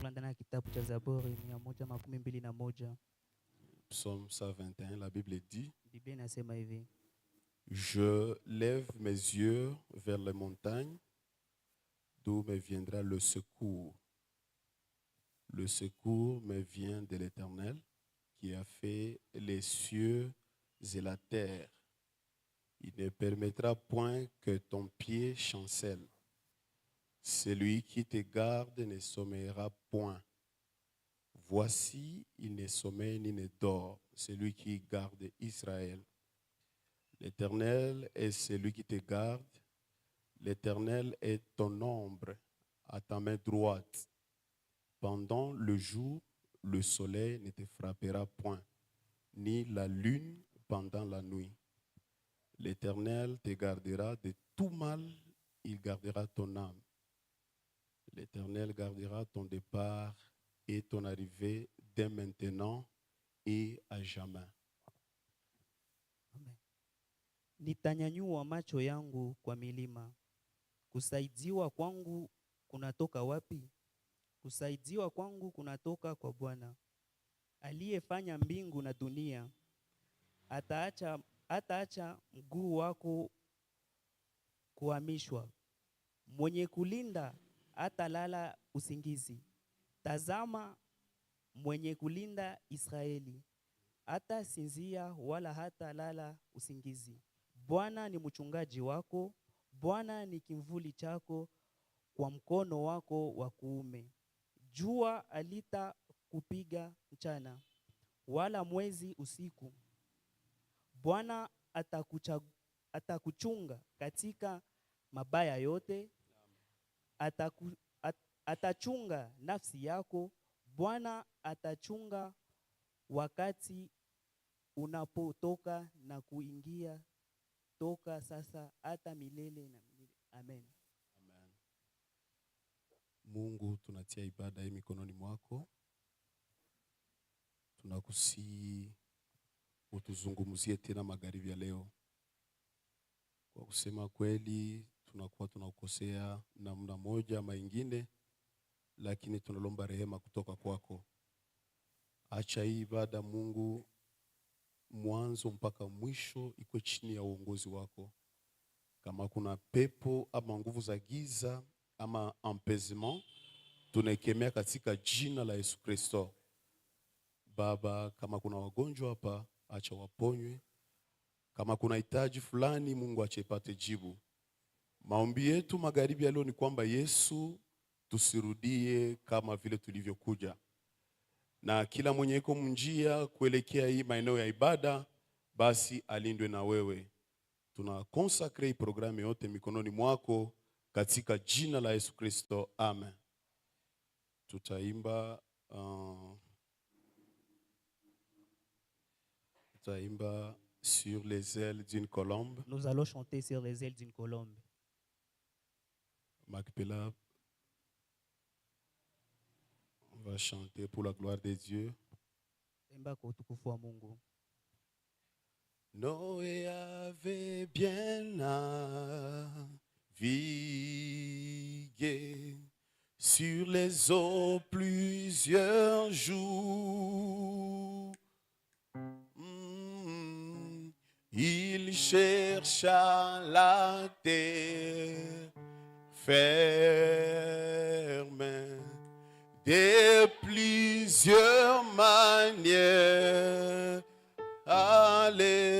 Tafuna ndani ya kitabu cha Zaburi 121. Psaume 121, la Bible dit: Biblia inasema hivi: Je lève mes yeux vers les montagnes, d'où me viendra le secours. Le secours me vient de l'Éternel, qui a fait les cieux et la terre. Il ne permettra point que ton pied chancelle. Celui qui te garde ne sommeillera point. Voici, il ne sommeille ni ne dort, celui qui garde Israël. L'Éternel est celui qui te garde. L'Éternel est ton ombre à ta main droite. Pendant le jour, le soleil ne te frappera point, ni la lune pendant la nuit. L'Éternel te gardera de tout mal, il gardera ton âme. L'Éternel gardera ton départ et ton arrivée dès maintenant et à jamais. Amen. Nitanyanyua macho yangu kwa milima. Kusaidiwa kwangu kunatoka wapi? Kusaidiwa kwangu kunatoka kwa Bwana, aliyefanya mbingu na dunia. Ataacha mguu wako kuhamishwa. Mwenye kulinda hatalala usingizi. Tazama, mwenye kulinda Israeli hata sinzia wala hata lala usingizi. Bwana ni mchungaji wako, Bwana ni kimvuli chako kwa mkono wako wa kuume. Jua halitakupiga mchana, wala mwezi usiku. Bwana atakuchunga katika mabaya yote, atachunga nafsi yako. Bwana atachunga wakati unapotoka na kuingia, toka sasa hata milele na milele. Amen. Amen. Mungu, tunatia ibada hii mikononi mwako. Tunakusihi utuzungumzie tena magharibi ya leo. Kwa kusema kweli, tunakuwa tunakosea namna moja ama ingine, lakini tunalomba rehema kutoka kwako. Acha hii ibada Mungu, mwanzo mpaka mwisho iko chini ya uongozi wako. Kama kuna pepo ama nguvu za giza ama empêchement, tunaikemea katika jina la Yesu Kristo. Baba, kama kuna wagonjwa hapa, acha waponywe. Kama kuna hitaji fulani, Mungu acha ipate jibu. Maombi yetu magharibi ya leo ni kwamba Yesu, tusirudie kama vile tulivyokuja. Na kila mwenye iko mnjia kuelekea hii maeneo ya ibada, basi alindwe na wewe. Tunakonsakre programu yote mikononi mwako katika jina la Yesu Kristo. Amen. Tutaimba sur les ailes d'une colombe. Nous allons chanter sur les ailes d'une colombe. Macpella, on va chanter pour la gloire de Dieu. Imba kwa utukufu wa Mungu. Noé avait bien navigué sur les eaux plusieurs jours. Il chercha la terre ferme de plusieurs manières. Alléluia.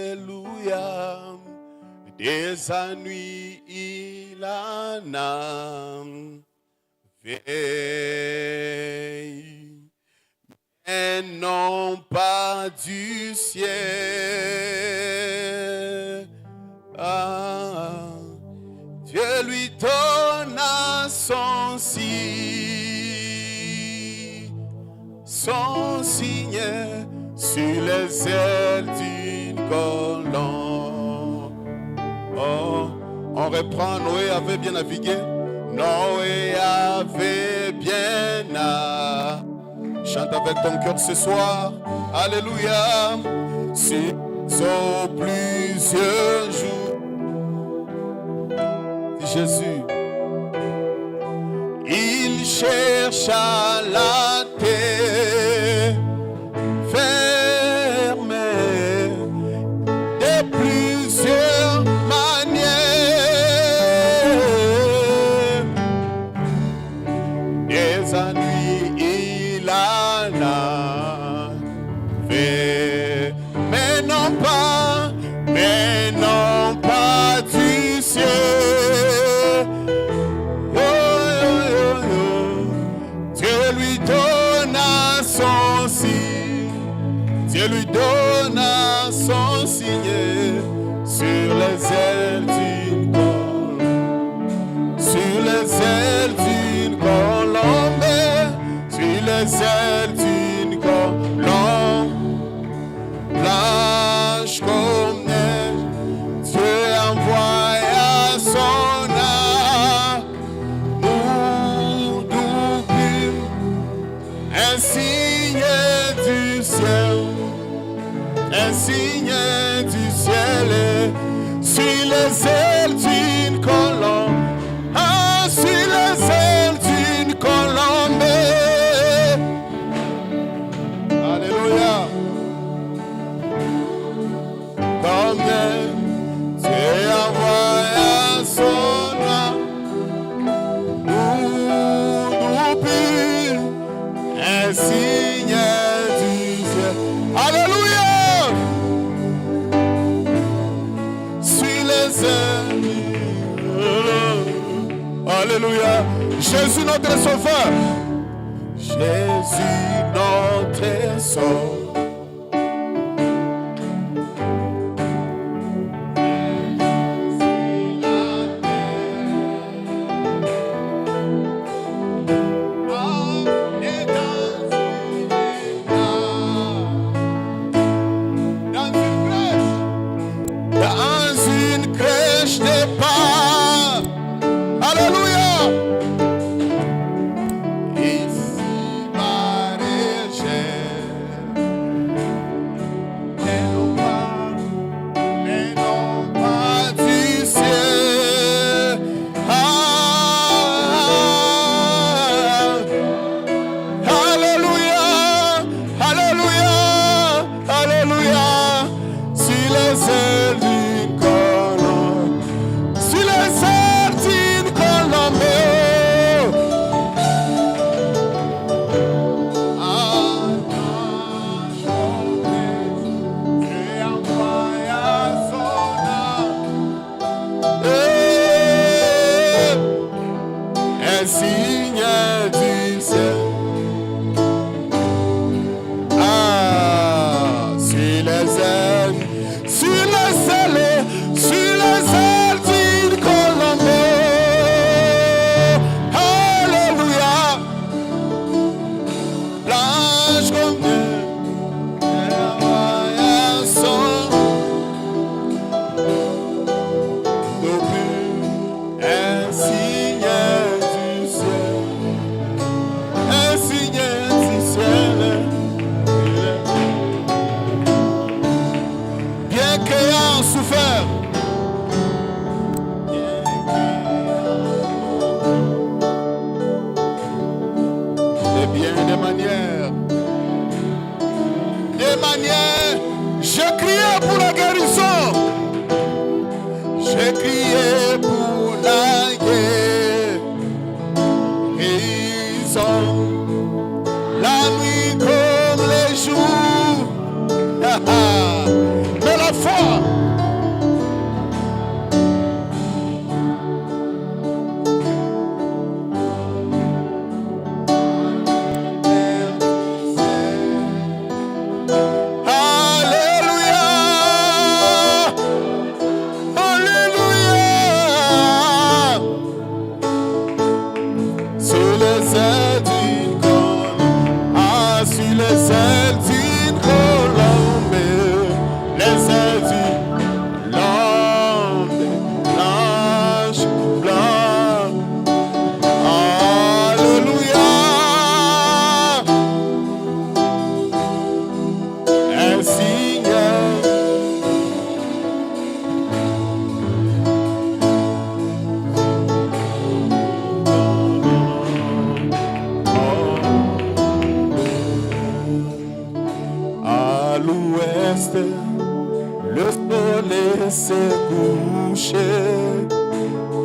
Des ennuis il en a veille, mais non pas du ciel. Dieu lui donna son signe sur les ailes d'une colombe. Oh, on reprend. Noé avait bien navigué. Noé avait bien navigué. Chante avec ton cœur ce soir. Alléluia. Sur plusieurs jours. Jésus. Il cherche à la terre, fermée de plusieurs manières. Des ennuis il en a fait, mais non pas du ciel. Dieu lui donna son signe, Dieu lui donna son signe sur les ailes d'une colombe, sur les ailes d'une colombe, sur les ailes d'une colombe, blanche comme neige. Dieu envoya son amour double, un signe du ciel, un signe du ciel, sur les ailes d'une colombe, sur les ailes d'une colombe. Alléluia. Comme Dieu envoya son amour double, un signe du ciel. Alléluia. Sur les ailes. Alléluia. Jésus notre sauveur. Jésus notre sauveur. Alléluia. triste, le soleil s'est couché.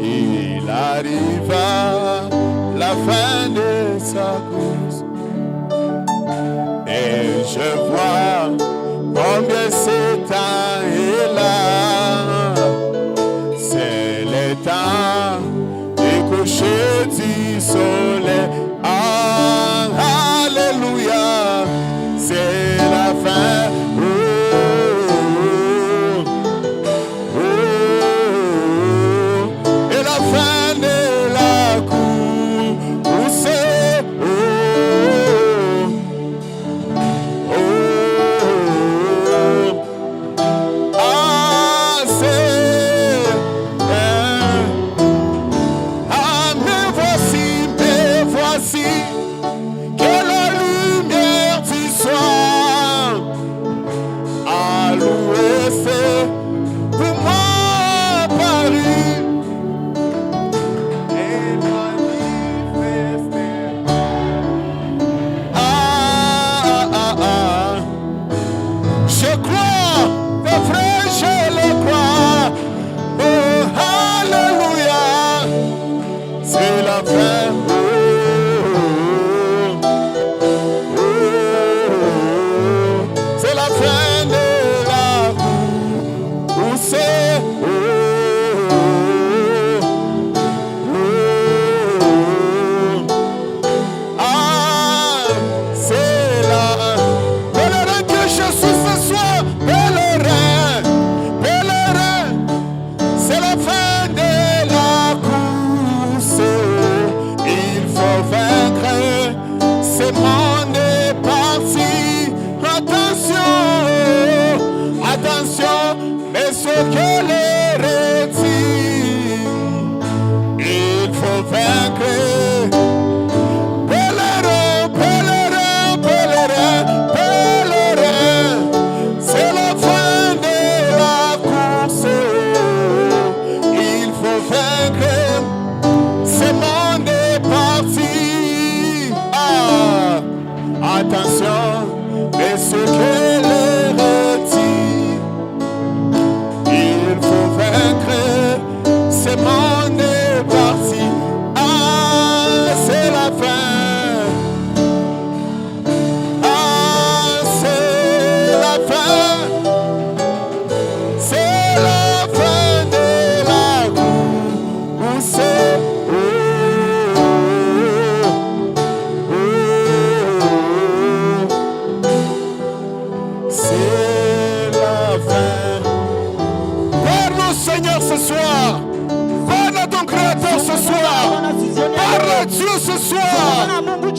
Il arriva la fin de sa course. Et je vois combien ce temps est là. C'est le temps du coucher du soleil. Ah, alléluia, c'est la fin. Et la fin de la course.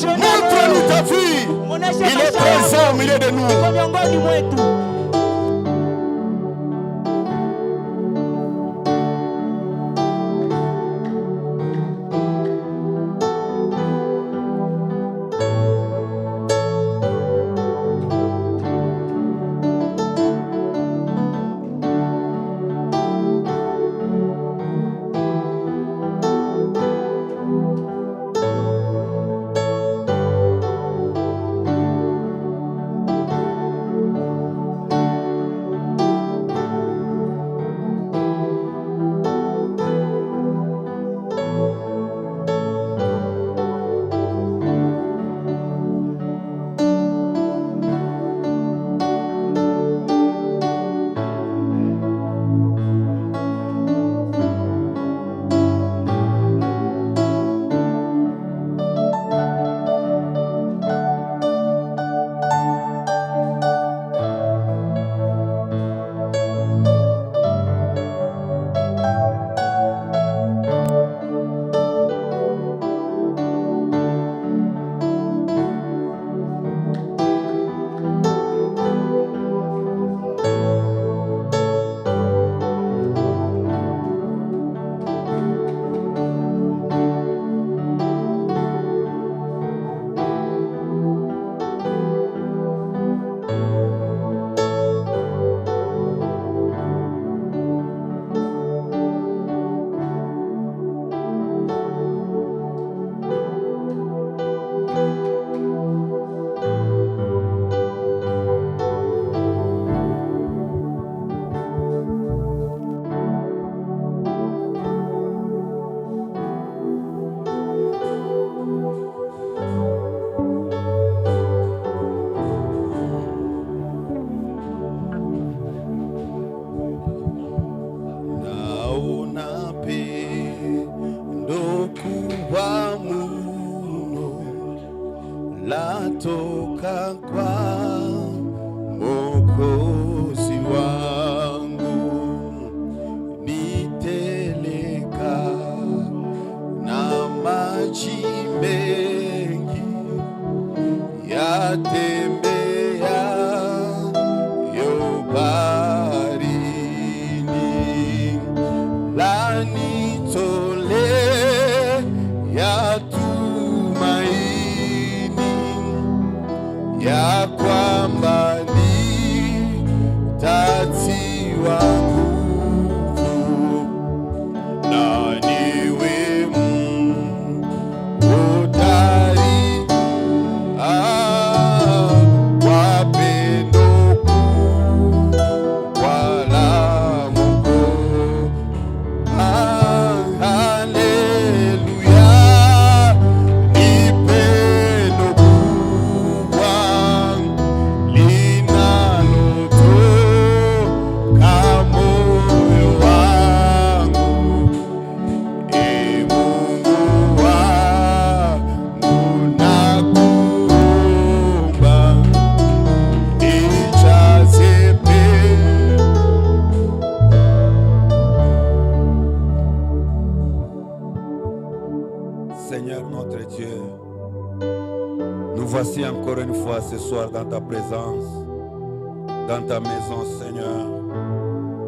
Montre-nous ta vie. Il est présent au milieu de nous. latoka kwa Mwokozi wangu, niteleka na maji mengi yatembea yo baharini, lanitole ya tumaini ya kwamba nitatiwa nguvu na niwe hodari kwa pendo kwa la Mungu. Haleluya, ni pendo kubwa linalotoka moyo wangu. Mungu wangu, nakuomba nijaze Seigneur notre Dieu, nous voici encore une fois ce soir dans ta présence, dans ta maison, Seigneur.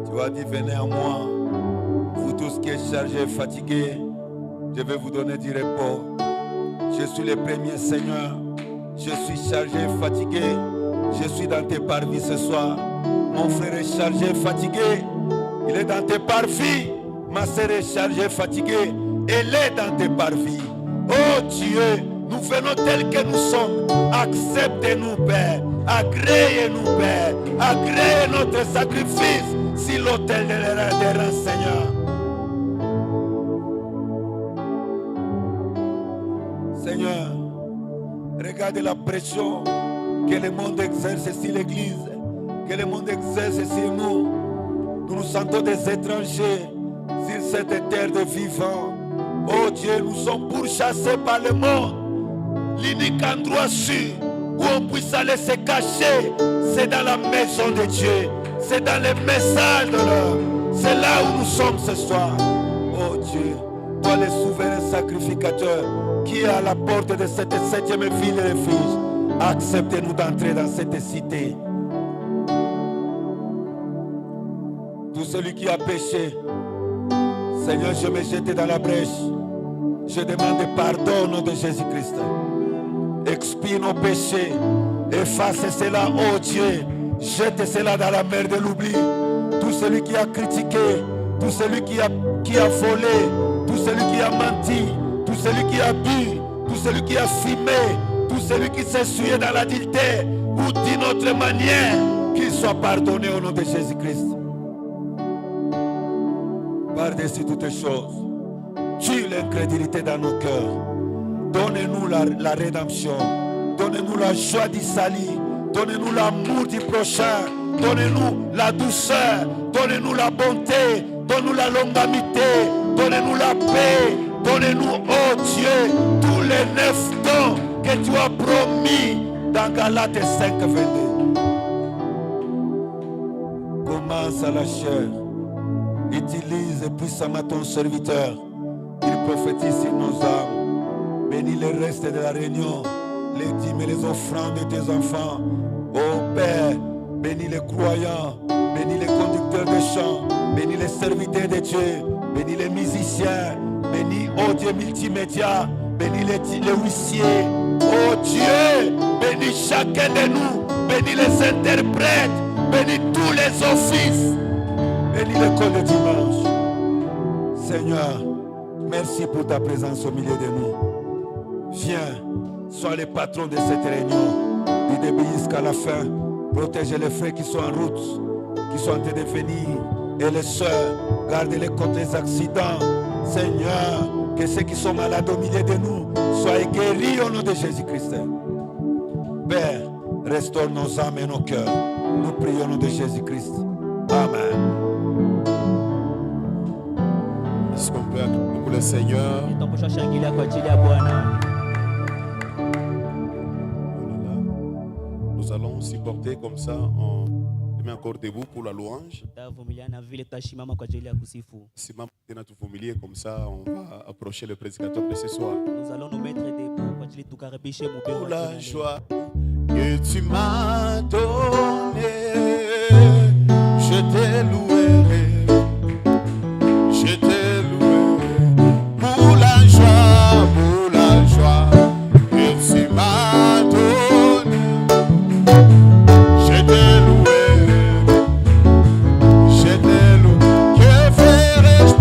Tu as dit, venez à moi, vous tous qui êtes chargés et fatigués, je vais vous donner du repos. Je suis le premier, Seigneur. Je suis chargé et fatigué. Je suis dans tes parvis ce soir. Mon frère est chargé et fatigué. Il est dans tes parvis. Ma sœur est chargée et fatiguée. Elle est dans tes parvis. Oh Dieu, nous venons tels que nous sommes. Acceptez-nous, Père. Agréez-nous, Père. Agréez notre sacrifice sur l'autel des reins, Seigneur. Seigneur, regarde la pression que le monde exerce sur l'Église, que le monde exerce sur nous. Nous nous sentons des étrangers sur cette terre de vivants. Oh Dieu, nous sommes pourchassés par le monde. L'unique endroit sûr où on puisse aller se cacher, c'est dans la maison de Dieu. C'est dans les messages de l'heure. C'est là où nous sommes ce soir. Oh Dieu, toi le souverain sacrificateur qui est à la porte de cette 7e ville de refuge, acceptez-nous d'entrer dans cette cité. Tout celui qui a péché, Seigneur, je me jette dans la brèche. Je demande pardon au nom de Jésus-Christ. Expie nos péchés. Efface cela, oh Dieu. Jette cela dans la mer de l'oubli. Tout celui qui a critiqué, tout celui qui a volé, tout celui qui a menti, tout celui qui a bu, tout celui qui a fumé, tout celui qui s'est souillé dans l'adultère ou d'une autre manière, qu'il soit pardonné au nom de Jésus-Christ. Par-dessus toutes choses, tue l'incrédulité dans nos cœurs. Donnez-nous la rédemption. Donnez-nous la joie du salut. Donnez-nous l'amour du prochain. Donnez-nous la douceur. Donnez-nous la bonté. Donnez-nous la longanimité. Donnez-nous la paix. Donnez-nous, oh Dieu, tous les 9 dons que tu as promis dans Galates 5, 22. Commence à la chair. Utilise puissamment ton serviteur. Il prophétise sur nos âmes. Bénis le reste de la réunion, les dîmes et les offrandes de tes enfants. Oh Père, bénis les croyants, bénis les conducteurs de chants, bénis les serviteurs de Dieu, bénis les musiciens, bénis, oh Dieu, multimédia, bénis les huissiers. Oh Dieu, bénis chacun de nous, bénis les interprètes, bénis tous les offices, bénis l'école de dimanche. Seigneur, merci pour ta présence au milieu de nous. Viens, sois le patron de cette réunion, du début jusqu'à la fin. Protège les frères qui sont en route, qui sont en train de venir, et les sœurs, garde-les contre les accidents. Seigneur, que ceux qui sont malades au milieu de nous soient guéris au nom de Jésus-Christ. Père, restaure nos âmes et nos cœurs. Nous prions au nom de Jésus-Christ. Amen. Est-ce qu'on peut acclamer pour le Seigneur? Tunapaswa shangilia kwa ajili ya Bwana. nous allons supporter comme ça. On met encore debout pour la louange. Tutavumiliana vile tutashimama kwa ajili ya kusifu. Si maman comme ça, on va approcher le prédicateur de ce soir. Nous allons nous mettre debout kwa ajili tukaribishe mhubiri Pour wa la jina joie que tu m'as donnée, je t'ai loué, je t'ai loué. Pour la joie que tu m'as donnée, je t'ai loué, je t'ai loué. Que ferais-je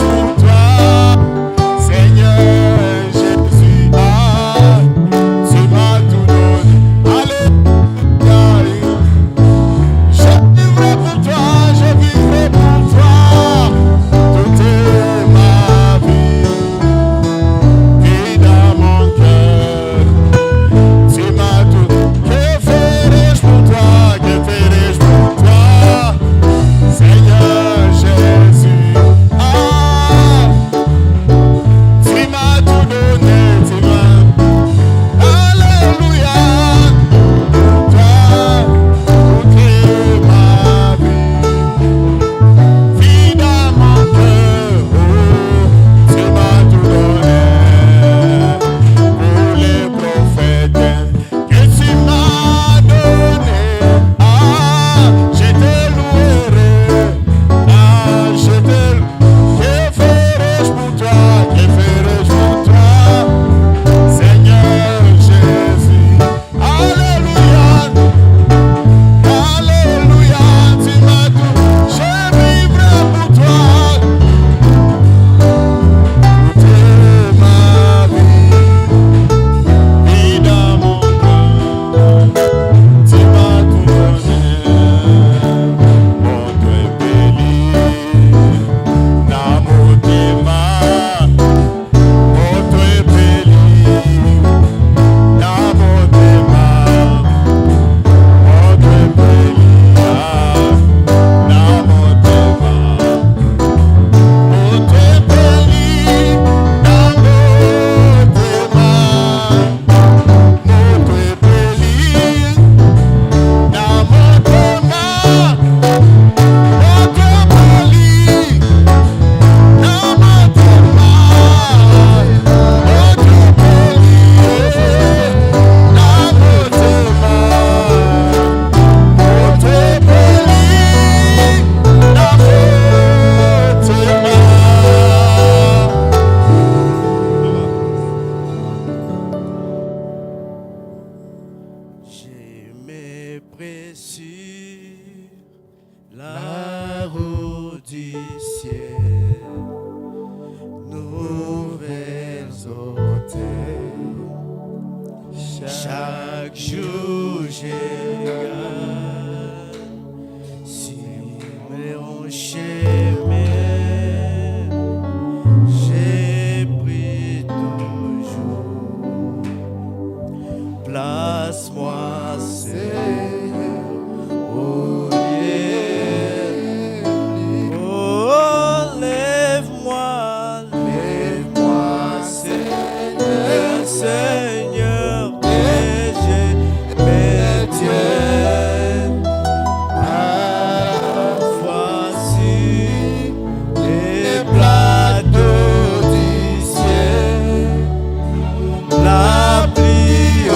pour toi, Seigneur Jésus? Ah, tu m'as tout donné. Alléluia. Je vivrai pour toi, je vivrai pour toi toute ma vie. Et dans mon cœur, tu m'as tout donné. Que ferais-je pour toi? Que ferais-je pour toi, Seigneur Jésus? Ah, tu m'as tout donné, tu m'as. Alléluia. Toi, toute ma vie dans mon cœur, oh, tu m'as tout donné. Pour les prophètes que tu m'as donné, ah, je te louerai, ah, je te louerai. Que ferais-je pour toi, que ferais-je pour toi, Seigneur Jésus? Alléluia, alléluia, tu m'as tout, je vivrai pour toi toute ma vie dans mon cœur, tu m'as tout donné. Mon béni, na motema, mon béni, na motema. J'ai mes précieux, la route du ciel, nouvelles hôtels. Chaque jour je gagne sur mon chemin. J'ai pris toujours. Place-moi, Seigneur, au lieu. Oh, lève-moi, lève-moi, Seigneur, Seigneur, et je me tiens à voici les plateaux du ciel, la pluie.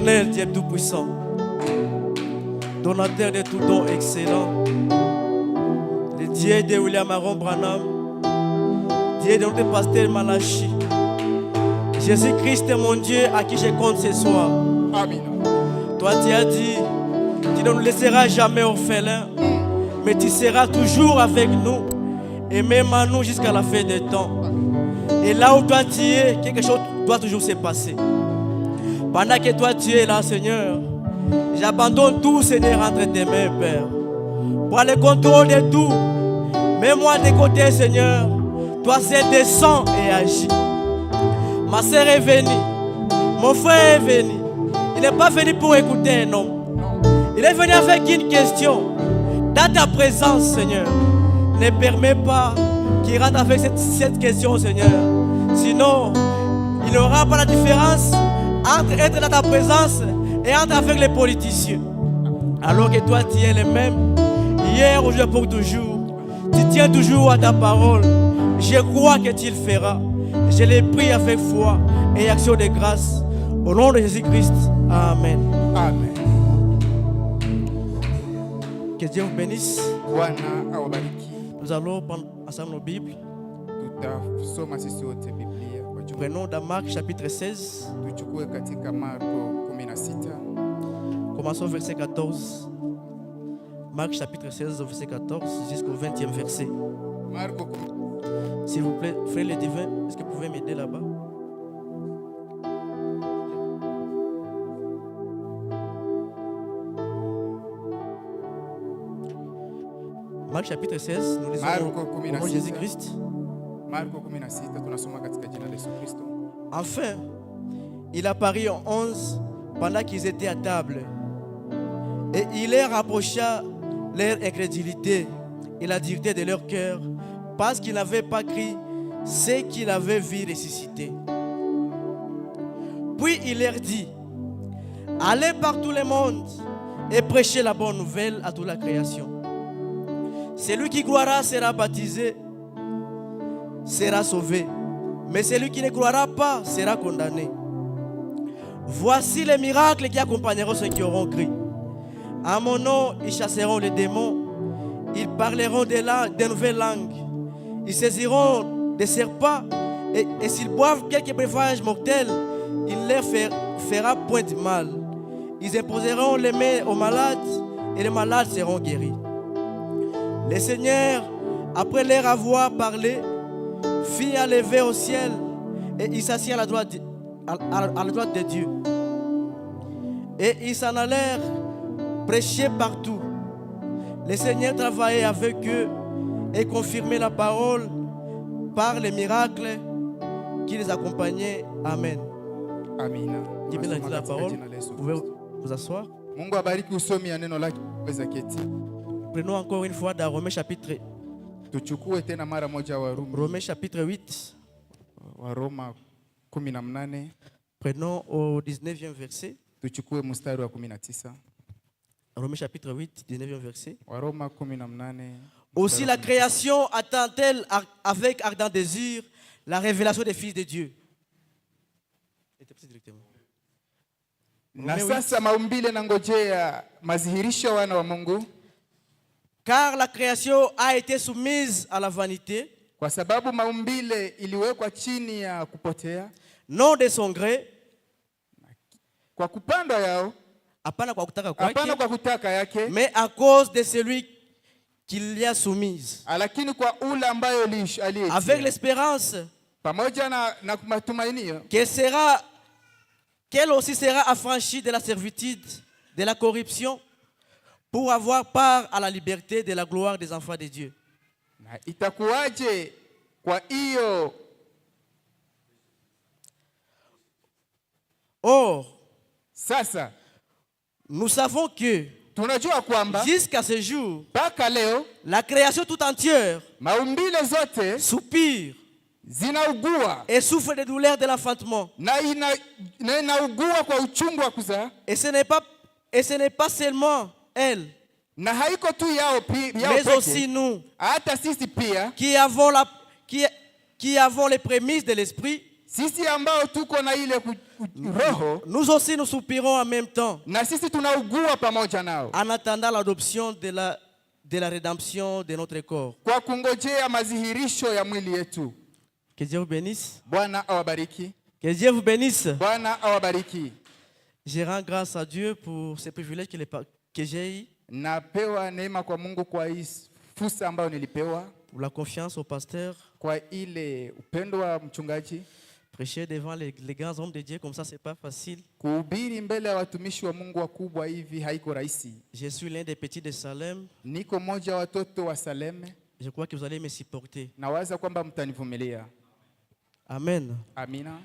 Éternel, Dieu tout-puissant, donateur de tout don excellent, le Dieu de William Aaron Branham, Dieu de notre pasteur Malachi, Jésus-Christ est mon Dieu à qui je compte ce soir. Amen. Toi, tu as dit, tu ne nous laisseras jamais orphelins, mais tu seras toujours avec nous et même à nous jusqu'à la fin des temps. Et là où toi tu es, quelque chose doit toujours se passer. Pendant que toi tu es là, Seigneur, j'abandonne tout, Seigneur, entre tes mains, Père. Prends le contrôle de tout. Mets-moi de côté, Seigneur. Toi seul descends et agis. Ma sœur est venue. Mon frère est venu. Il n'est pas venu pour écouter un homme. Il est venu avec une question. Dans ta présence, Seigneur, ne permets pas qu'il rentre avec cette question, Seigneur. Sinon, il n'aura pas la différence entre être dans ta présence et entre avec les politiciens. Alors que toi, tu es le même, hier, aujourd'hui, pour toujours. Tu tiens toujours à ta parole. Je crois que tu le feras. Je l'ai pris avec foi et action de grâce. Au nom de Jésus-Christ. Amen. Amen. Que Dieu vous bénisse. Bwana awabariki. Nous allons prendre ensemble nos Bibles. Tutasoma sisi wote Biblia kwa jumla. Prenons dans Marc chapitre 16. Tuchukue katika Marko 16. Commençons au verset 14. Marc chapitre 16, verset 14 jusqu'au 20e verset. Marko S'il vous plaît, frère le divin, est-ce que vous pouvez m'aider là-bas? Marc chapitre 16, nous lisons au nom de Jésus-Christ. Marko 16 tunasoma katika jina la Yesu Kristo. Enfin, il apparut en 11 pendant qu'ils étaient à table. Et il leur rapprocha leur incrédulité et la dureté de leur cœur, parce qu'ils n'avaient pas cru ce qu'ils avaient vu ressusciter. Puis il leur dit: allez par tout le monde et prêchez la bonne nouvelle à toute la création. Celui qui croira sera baptisé, sera sauvé, mais celui qui ne croira pas sera condamné. Voici les miracles qui accompagneront ceux qui auront cru. À mon nom, ils chasseront les démons, ils parleront de nouvelles langues, ils saisiront des serpents, et s'ils boivent quelques breuvages mortels, il ne leur fera point de mal. Ils imposeront les mains aux malades, et les malades seront guéris. Le Seigneur, après leur avoir parlé, fit enlever au ciel, et il s'assit à la droite de Dieu. Et ils s'en allèrent prêcher partout. Le Seigneur travaillait avec eux et confirmait la parole par les miracles qui les accompagnaient. Amen. Amina. Qui bien a dit la parole, vous pouvez vous asseoir. Mungu abariki usomi ya neno lake weza keti. Prenons encore une fois dans Romains chapitre, Tuchukue tena mara moja Romains chapitre 8. Waroma 18. Prenons au 19e verset. Tuchukue mstari wa 19. Romains chapitre 8, 19e verset. Waroma 18. Aussi la création attend-elle avec ardent désir la révélation des fils de Dieu. Na sasa maumbile na ngojea mazihirisho wana wa Mungu. Car la création a été soumise à la vanité. Kwa sababu maumbile iliwekwa chini ya kupotea. Non de son gré. Kwa kupanda yao. Hapana kwa kutaka yake. Mais à cause de celui qui l'y a soumise. Lakini kwa ule ambayo aliyetia. Avec l'espérance. Pamoja na matumaini qu'elle aussi sera affranchie de la servitude, de la corruption, pour avoir part à la liberté de la gloire des enfants de Dieu. Na itakuwaje kwa hiyo? Or, sasa nous savons que tunajua kwamba jusqu'à ce jour, mpaka leo la création tout entière maumbile zote soupire zinaugua et souffre des douleurs de l'enfantement. Na inaugua kwa uchungu wa kuzaa. Et ce n'est pas seulement elle, na haiko tu yao mais aussi nous, hata sisi pia qui avons les prémices de l'esprit. Sisi ambao tuko na ile roho, nous aussi nous soupirons en même temps na sisi tunaugua pamoja nao, en attendant l'adoption de la rédemption de notre corps. kwa kungojea mazihirisho ya mwili yetu. Que Dieu vous bénisse. Bwana awabariki. Que Dieu vous bénisse. Bwana awabariki. Je rends grâce à Dieu pour ce privilège que j'ai eu, Napewa neema kwa Mungu kwa hii fursa ambayo nilipewa, pour la confiance au pasteur. kwa ile upendo wa mchungaji. Prêcher devant les grands hommes de Dieu comme ça, c'est pas facile. Kuhubiri mbele ya watumishi wa Mungu wakubwa hivi haiko rahisi. Je suis l'un des petits de Salem. Niko mmoja wa watoto wa Salem. Je crois que vous allez me supporter. Nawaza kwamba mtanivumilia. Amen. Amina.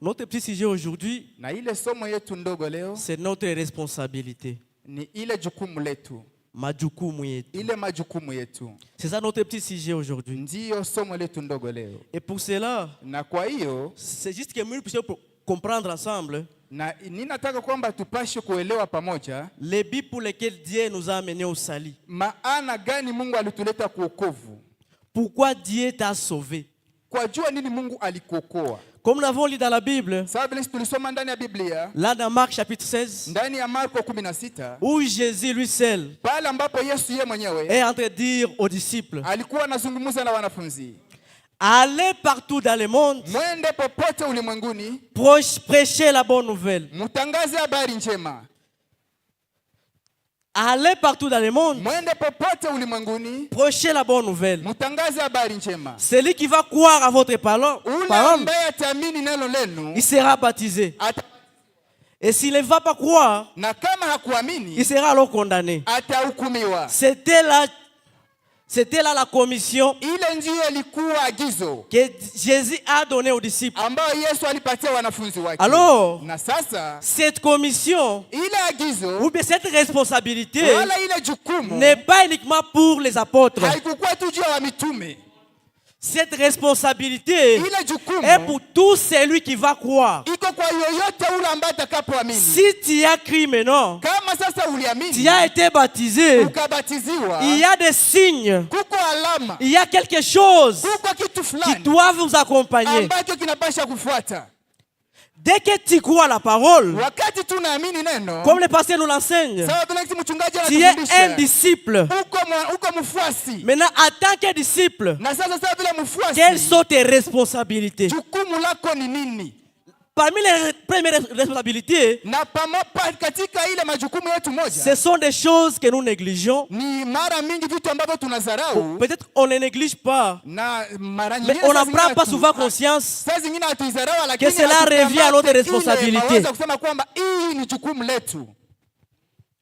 Notre petit sujet aujourd'hui, Na ile somo yetu ndogo leo c'est notre responsabilité. ni ile jukumu letu. Majukumu yetu. Ile majukumu yetu. C'est ça notre petit sujet aujourd'hui. Ndiyo somo letu ndogo leo. Et pour cela, Na kwa hiyo c'est juste que nous puissions comprendre ensemble na ninataka kwamba tupashe kuelewa pamoja les buts pour lesquels Dieu nous a amenés au salut. maana gani Mungu alituleta kuokovu. Pourquoi Dieu t'a sauvé? Kwa jua nini Mungu alikuokoa. Comme nous l'avons lu dans la Bible, Sababu vile tulisoma ndani ya Biblia, là dans Marc chapitre 16, ndani ya Marko 16, où Jésus lui seul pale ambapo Yesu yeye mwenyewe est en train de dire aux disciples, alikuwa anazungumza na wanafunzi, allez partout dans le monde, mwende popote ulimwenguni, prêchez la bonne nouvelle. mtangaze habari njema. Allez partout dans le monde, Mwende popote ulimwenguni, prêchez la bonne nouvelle. mtangaze habari njema. Celui qui va croire à votre parole, Ule ambaye ataamini neno lenu il sera baptisé. Et s'il ne va pas croire, na kama hakuamini il sera alors condamné. atahukumiwa. C'était là la commission Ile ndiyo ilikuwa agizo que Jésus a donnée aux disciples. ambayo Yesu alipatia wanafunzi wake. Alors, Na sasa cette commission, ile agizo ou bien cette responsabilité, wala ile jukumu n'est pas uniquement pour les apôtres. haikukuwa tu juu ya mitume. Cette responsabilité Ile jukumu est pour tout celui qui va croire. iko kwa yoyote ule ambaye atakapoamini. Si tu as cru maintenant, Kama sasa uliamini, tu as été baptisé, ukabatiziwa, il y a des signes, kuko alama, il y a quelque chose kuko kitu qui fulani doit vous accompagner. ambacho kinapasha kufuata. Dès que tu crois la parole, Wakati tunaamini neno, comme le pasteur nous l'enseigne, sawa vile mchungaji tu es un anatufundisha, disciple. uko mfuasi. Maintenant, en tant que disciple, Na sasa sawa vile mfuasi, quelles sont tes responsabilités? jukumu lako ni nini? Parmi les premières responsabilités, Na pamoja katika ile majukumu yetu ce moja, sont des choses que nous négligeons. ni mara mingi vitu ambavyo tunadharau, Peut-être on ne néglige pas, na mara mais nyingine on saa n'en prend pas zingine souvent conscience. saa zingine hatuidharau, lakini cela revient à notre responsabilité. Tunaweza kusema kwamba hii ni jukumu letu.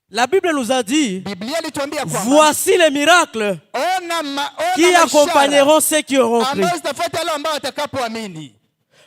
La Bible nous a dit, Biblia ilituambia kwamba voici les miracles qui accompagneront ceux qui auront cru. ambazo zitafuata wale ambao watakapoamini.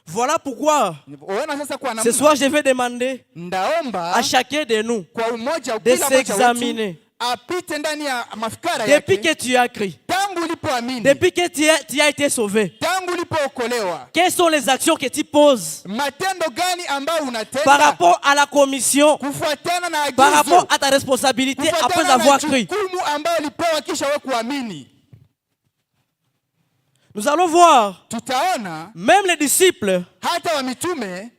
Voilà pourquoi Ona sasa kwa ce namna, soir je vais demander ndaomba à chacun de nous kwa umoja de kila mmoja wetu s'examiner. apite ndani ya mafikara Depuis yake, que tu as cru, tangu ulipoamini, depuis que tu as été sauvé, tangu ulipookolewa, quelles sont les actions que tu poses matendo gani ambayo par unatenda rapport à la commission, kufuatana na par rapport agizo, à ta responsabilité après kufuatana avoir na cru? jukumu ambayo ulipewa kisha wewe kuamini. Nous allons voir, Tutaona même les disciples, hata wa mitume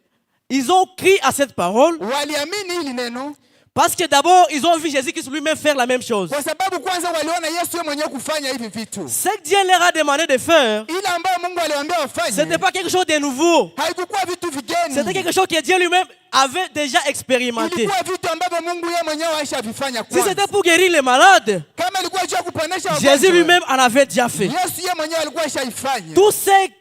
ils ont cru à cette parole waliamini hili neno, parce que d'abord, ils ont vu Jésus-Christ lui-même faire la même chose. kwa sababu kwanza waliona Yesu yeye mwenyewe kufanya hivi vitu. Ce que Dieu leur a demandé de faire, Ile ambayo Mungu aliwaambia ce n'était wafanye pas quelque chose de nouveau. haikukuwa vitu C'était vigeni, quelque chose que Dieu lui-même avait déjà expérimenté. ilikuwa vitu ambavyo Mungu yeye mwenyewe aishavifanya Si kwanza. c'était pour guérir les malades, Kama ilikuwa juu ya kuponesha Jésus wagonjwa, lui-même en avait déjà fait. Yesu yeye mwenyewe alikuwa aishaifanya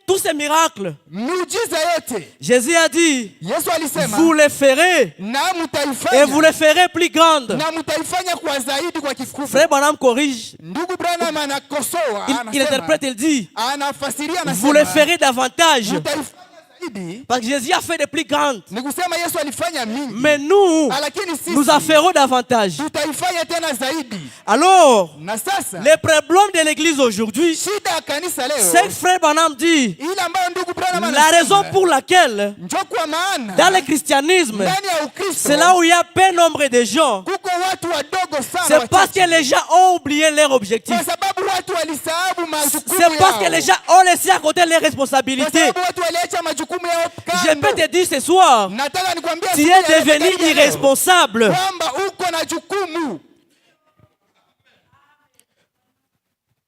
Tous ces miracles, miujiza yote. Jésus a dit, Yesu alisema vous les ferez na et vous mtaifanya, les ferez plus grandes. na mtaifanya kwa zaidi, kwa kikubwa. Frère Branham corrige. Ndugu Branham anakosoa, Il interprète, il dit, anafasiria, vous les anasema ferez davantage. mtaifanya zaidi. Parce que Jésus a fait des plus grandes. Ni kusema Yesu alifanya mingi, Mais nous, lakini sisi nous en ferons davantage. tutaifanya tena zaidi. Alors, Na sasa le problème de l'église aujourd'hui, shida ya kanisa c'est leo, que Frère Branham dit, ile ambayo ndugu Branham la raison anasema, pour laquelle, njo kwa maana dans le christianisme, ndani ya Ukristo c'est là où il y a peu nombre de gens, kuko watu wadogo sana c'est parce que wachache. les gens ont oublié leur objectif. Kwa sababu watu walisahabu majukumu C'est parce que yao. les gens ont laissé à côté leurs Kwa responsabilités. sababu watu waliacha majukumu yao Je kando. peux te dire ce soir, Nataka nikwambie tu siku es ya devenu leo irresponsable. kwamba uko na jukumu.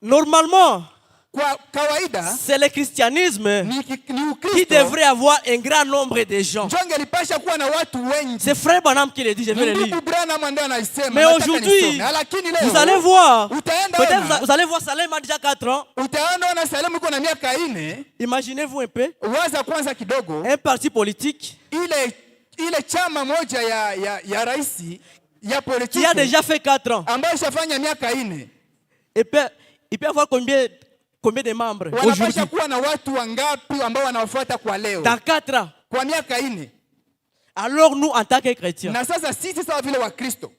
Normalement, Kwa kawaida c'est le christianisme ni qui Ukristo devrait avoir un grand nombre de gens. ndio angelipasha kuwa na watu wengi. C'est Frère Branham qui le dit, je vais le lire. Ndugu Branham ndio anaisema. Mais nataka aujourd'hui, nisome. Lakini leo vous allez voir, utaenda peut-être ona, vous allez voir Salem a déjà 4 ans. utaenda ona Salemu iko na miaka 4. Imaginez-vous un peu, Waza kwanza kidogo un parti politique ile chama moja ya rais ya qui a politiki déjà fait 4 ans. ambayo ishafanya miaka 4. Il peut avoir combien de membres Wanapasha aujourd'hui? kuwa na watu wangapi ambao wanawafuata kwa leo? Dans 4 ans. Kwa miaka 4. Alors nous, en tant que chrétiens, Na sasa sisi sawa vile wa Kristo,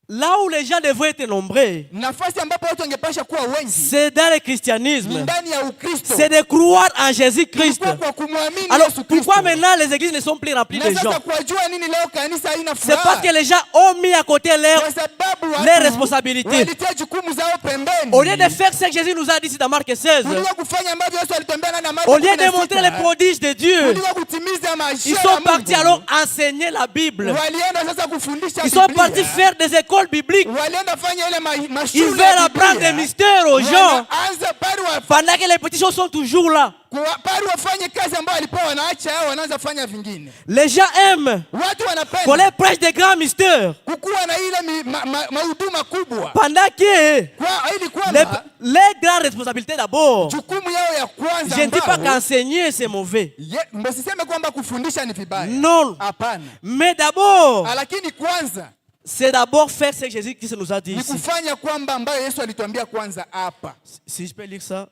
là où les gens devraient être nombreux, nafasi ambapo watu wangepasha kuwa wengi c'est dans le christianisme. ni ndani ya Ukristo. C'est de croire en Jésus-Christ. Ilikuwa kwa kumwamini Alors Yesu pourquoi Kristo. maintenant les églises ne sont plus remplies Na de sasa gens? kwa jua nini leo kanisa haina C'est parce furaha? que les gens ont mis à côté Kwa sababu les watu responsabilités. walitia jukumu zao pembeni. Au lieu de faire ce que Jésus nous a dit ici dans Marc 16, Kuliko kufanya ambavyo Yesu alitembea ndani ya Marko au lieu de 16, montrer les prodiges de Dieu, kuliko kutimiza ils maisha sont ya partis Mungu. alors enseigner la Bible. Walienda sasa kufundisha Ils sont Biblia. partis faire des écoles bibliques. Walienda fanya ile Ils mashule veulent ya apprendre Biblia. des mystères aux gens Wanaanza bado pendant que les petits choses sont toujours là. bado wafanye kazi ambayo walikuwa wanaacha hao wanaanza fanya vingine. Les gens aiment Watu qu'on wanapenda les prêche des grands mystères kukuwa na ile mahuduma kubwa. pendant que Kwa ili kwamba les grandes responsabilités d'abord. jukumu yao ya kwanza Je ne dis pas ambao qu'enseigner c'est mauvais. msiseme kwamba kufundisha ni vibaya. Non. Hapana. Mais d'abord, Lakini kwanza c'est d'abord faire ce que Jésus-Christ nous a dit ni ici. kufanya kwamba ambayo Yesu alituambia kwanza hapa. Si je peux lire ça,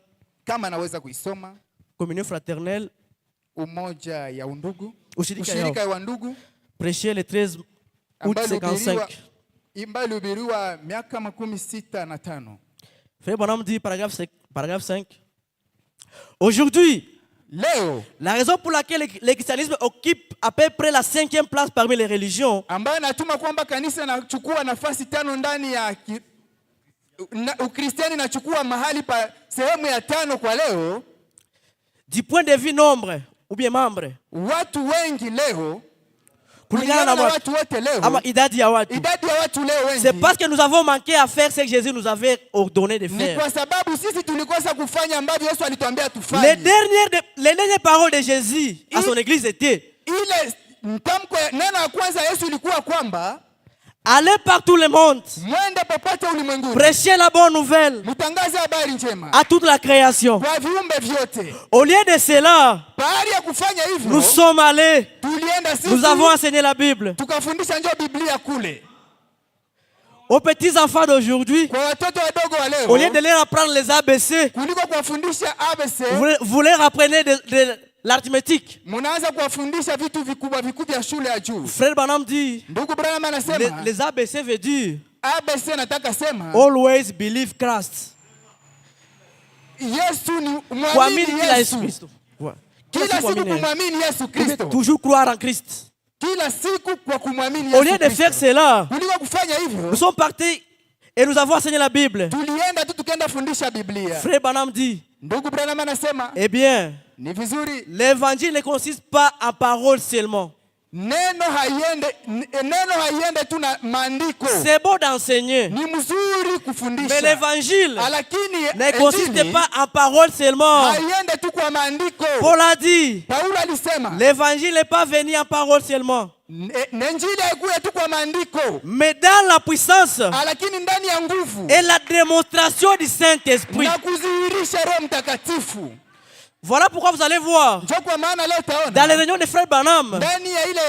Kama naweza kuisoma, communion fraternelle, umoja ya undugu, ushirika ushirika yao, ya undugu prêché le 13 août ambayo 55. ilihubiriwa miaka 65. Frère Bonhomme dit, paragraphe 5. Aujourd'hui, Leo la raison pour laquelle le christianisme occupe à peu près la 5e place parmi les religions, ambayo natuma kwamba kanisa inachukua nafasi 5 ndani ya Ukristiani inachukua mahali pa sehemu ya 5 kwa leo. du point de vue nombre ou bien membre, Watu wengi leo kulingana na watu wote leo, ama idadi ya watu, idadi ya watu leo wengi, c'est parce que nous avons manqué à faire ce que Jésus nous avait ordonné de ni faire. kwa sababu sisi tulikosa kufanya ambavyo Yesu alituambia Les tufanye. dernières paroles de Jésus à son église étaient: Ile mtamko neno la kwanza Yesu ilikuwa kwamba allez par tout le monde, mwende popote ulimwenguni, prêchez la bonne nouvelle mtangaze habari njema à toute la création. kwa viumbe vyote. Au lieu de cela, Bahari ya kufanya hivyo, nous sommes allés, tulienda sisi nous avons enseigné la Bible tukafundisha njoo Biblia kule aux petits enfants d'aujourd'hui. kwa watoto wadogo wa Au lieu leo, de leur apprendre les ABC, kuliko kuwafundisha ABC, vous leur apprenez de l'arithmétique. mnaanza kuwafundisha vitu vikubwa vya shule ya juu. Frère Branham dit, Ndugu Branham anasema les ABC veut dire ABC nataka sema always believe Christ. Yesu ni Kuamini mwamini kila Yesu Yesu. Kristo. Kila siku Kuamini. kumwamini Yesu Kristo. Toujours croire en Christ. Kila siku kwa kumwamini Au lieu Yesu de faire Kristo. cela, Kuliko kufanya hivyo, nous sommes partis et nous avons enseigné la Bible. tulienda tu tukaenda fundisha Biblia. Frère Branham dit, Ndugu Branham anasema eh bien, ni vizuri l'évangile ne consiste pas en paroles seulement. neno haiende tu na maandiko. C'est beau d'enseigner, Ni mzuri mais kufundisha. l'évangile Lakini ne consiste injili pas en paroles seulement. haiende tu kwa maandiko. Paul a dit, Paulo alisema l'évangile n'est pas venu en paroles seulement, injili haikuja tu kwa maandiko, mais dans la puissance lakini ndani ya nguvu et la démonstration du Saint-Esprit. na kudhihirisha Roho Mtakatifu. Voilà pourquoi vous allez voir, Ndio kwa maana leo dans les taona réunions de Frère Branham, ndani ya ile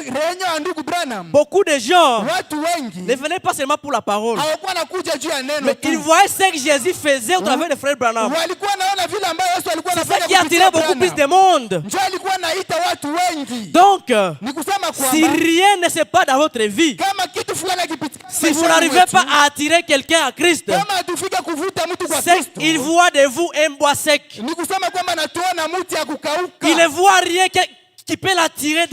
reunion ya ndugu Branham, beaucoup de gens watu wengi ne venaient pas seulement pour la parole, hawakuwa nakuja juu ya neno mais tu, ils voyaient ce que Jésus faisait au travers de Frère Branham. walikuwa naona vile ambayo Yesu alikuwa C'est ça anafanya qui attirait beaucoup plus de monde. Ndio alikuwa naita watu wengi. Donc, Ni kusema si kwamba rien ne se passe dans votre vie, kama kitu fulani kipitika, si vous n'arrivez pas à attirer quelqu'un à Christ, kama hatufika kuvuta mtu kwa c'est Kristo, qu'il voit de vous un bois sec. ni kusema kwamba natuona mti ya kukauka. Il ne voit rien qui peut l'attirer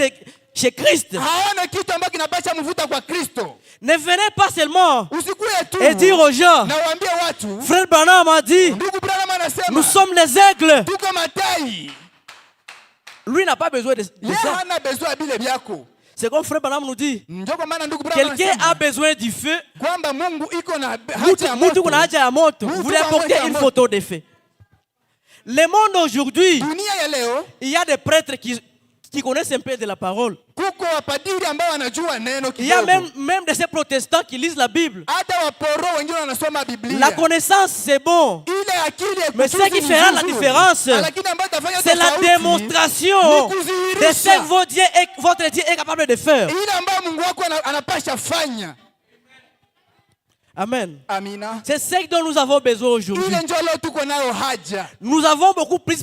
chez Christ. haona kitu ambacho kinapasha mvuta kwa Kristo. Ne venez pas seulement Usikuye tu et dire aux gens, na waambie watu, frère Branham a dit, ndugu Branham anasema, nous sommes les aigles. tuko matai. Lui n'a pas besoin de Yeye ça. hana besoin bile byako. C'est comme frère Branham nous dit, Ndio kwa maana ndugu Branham quelqu'un a anasema besoin du feu. kwamba Mungu iko na haja ya Mutu moto. kuna haja ya moto. Mutu Vous lui kuna apportez haja ya une moto. photo de feu. Le monde aujourd'hui, Dunia ya leo il y a des prêtres qui connaissent un peu de la parole. kuko wapadiri ambao wanajua neno Il y a kidogo. même de ces protestants qui lisent la Bible. Hata waporo wengine wanasoma Biblia. La connaissance, c'est bon. Ile akili ya Mais ce kujuzi qui ni fera la nzuri. différence, Lakini ambayo itafanya c'est la tofauti démonstration ni de kudhihirisha ce que votre Dieu est capable de faire. ile ambayo Mungu wako anapasha fanya. Amen. Amina. C'est ce dont nous avons besoin aujourd'hui. Ile ndio leo tuko nayo haja. Nous avons beaucoup plus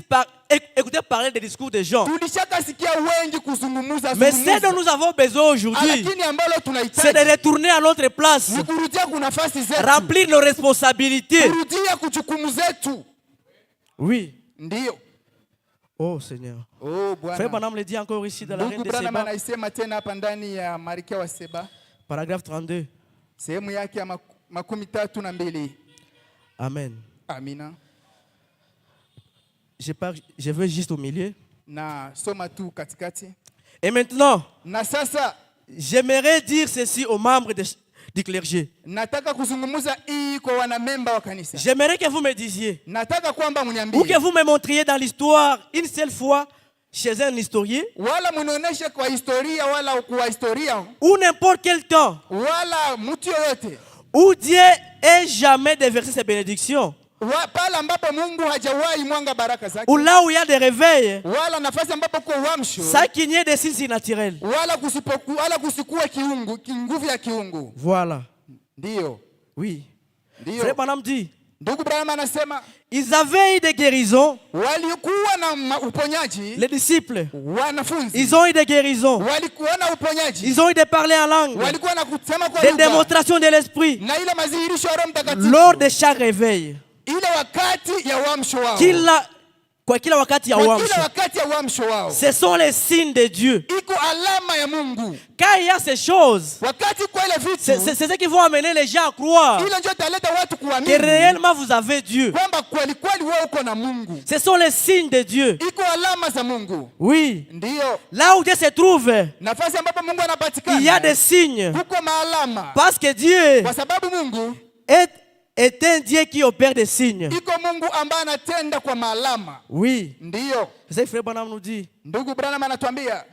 écouté parler des discours des gens. Tulishakasikia wengi kuzungumuza Mais ce dont nous avons besoin aujourd'hui, lakini ambalo c'est de tunahitaji retourner à notre place, ni kurudia kuna nafasi zetu. remplir nos responsabilités. Kurudia kuchukumu zetu. Oui. Ndio. Oh Seigneur. Oh Frère Bwana. Branham le dit encore ici dans la reine Ndugu de Branham Seba, anaisema tena hapa ndani ya Malkia wa Seba, paragraphe 32. sehemu yake ya 32. Amen. Amina. Je veux juste au milieu. Na soma tu katikati. Et maintenant, Na sasa j'aimerais dire ceci aux membres du clergé. nataka kuzungumza hii kwa wanamemba wa kanisa. J'aimerais que vous me disiez, Nataka kwamba ou que mniambie vous me montriez dans l'histoire une seule fois chez un historien, wala mnionyeshe kwa historia wala kwa historia ou n'importe quel temps, wala mtu yoyote où Dieu ait jamais déversé ses bénédictions, pale ambapo Mungu hajawahi mwanga baraka zake, ou là où il y a des réveils, wala nafasi ambapo kwa uamsho, sans qu'il n'y ait des signes surnaturels. wala kusikuwe nguvu ya kiungu. Voilà. Ndio. Oui. Ndio. Frère Branham dit, Ndugu Branham anasema ils avaient eu des guérisons, walikuwa na uponyaji, les disciples. wanafunzi Ils ont eu des guérisons. walikuwa na uponyaji, Ils ont eu des parler en langue, walikuwa na kusema kwa des lugha, démonstrations de l'esprit na ile mazihirisho ya Roho Mtakatifu lors de chaque réveil. ile wakati ya uamsho wao, Kila wakati ya kwa uamsho. kila wakati ya uamsho wao Ce sont les signes de Dieu. iko alama ya Mungu. Quand il y a ces choses, Wakati kwa ile c'est vitu ce qui vont amener les gens à croire ile ndio italeta watu que kuamini réellement vous avez Dieu. kwamba kweli kweli wewe uko na Mungu. Ce sont les signes de Dieu. Iko alama za Mungu. Oui. Ndio Là où Dieu se trouve, nafasi ambapo Mungu il y a anapatikana, des signes. kuko maalama, Parce que Dieu kwa sababu Mungu est un Dieu qui opère des signes. iko Mungu ambaye anatenda kwa maalama. Oui. Ndio C'est ce que Frère Branham nous dit. ndugu Branham anatuambia,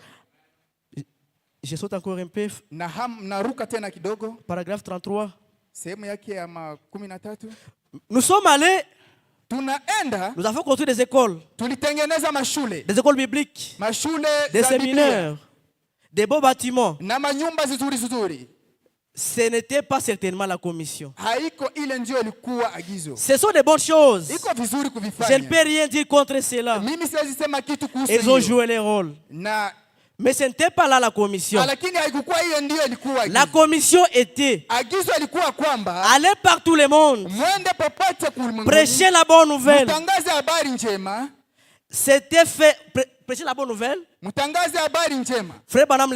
Je saute encore un peu. na naruka tena kidogo, Paragraphe 33. sehemu yake ya 13. Nous sommes allés, Tunaenda, nous avons construit des écoles tulitengeneza mashule bibliques, mashule des za Biblia séminaires, des beaux bâtiments. na manyumba zizuri. Ce n'était pas certainement la commission. Haiko ile ndio ilikuwa agizo. Ce sont des bonnes choses. Iko vizuri Je ne kuvifanya. peux rien dire contre cela. Mimi siwezi sema kitu kuhusu Ils ont hiyo. joué les rôles. Na Mais ce n'était pas là la commission. lakini haikuwa hiyo ndio ilikuwa La agizo. commission était Agizo ilikuwa kwamba aller par tout le monde, mwende popote kulimwenguni, prêcher la bonne nouvelle. mtangaze habari njema, C'était fait, prêcher la bonne nouvelle. mtangaze habari njema. Frère Branham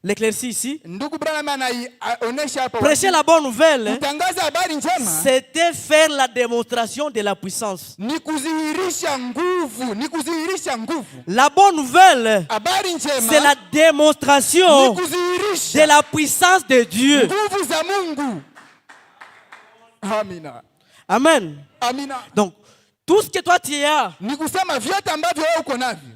l'éclaircit ici. Ndugu Branham anaonyesha hapa, Prêcher la bonne nouvelle, mtangaze habari njema c'était faire la démonstration de la puissance. ni kudhihirisha nguvu, ni kudhihirisha nguvu. La bonne nouvelle, Habari c'est njema la démonstration ni de kudhihirisha la puissance de Dieu. nguvu za Mungu. Amina. Amen. Amina. Donc, tout ce que toi tu as Ni kusema vyote ambavyo wewe uko navyo,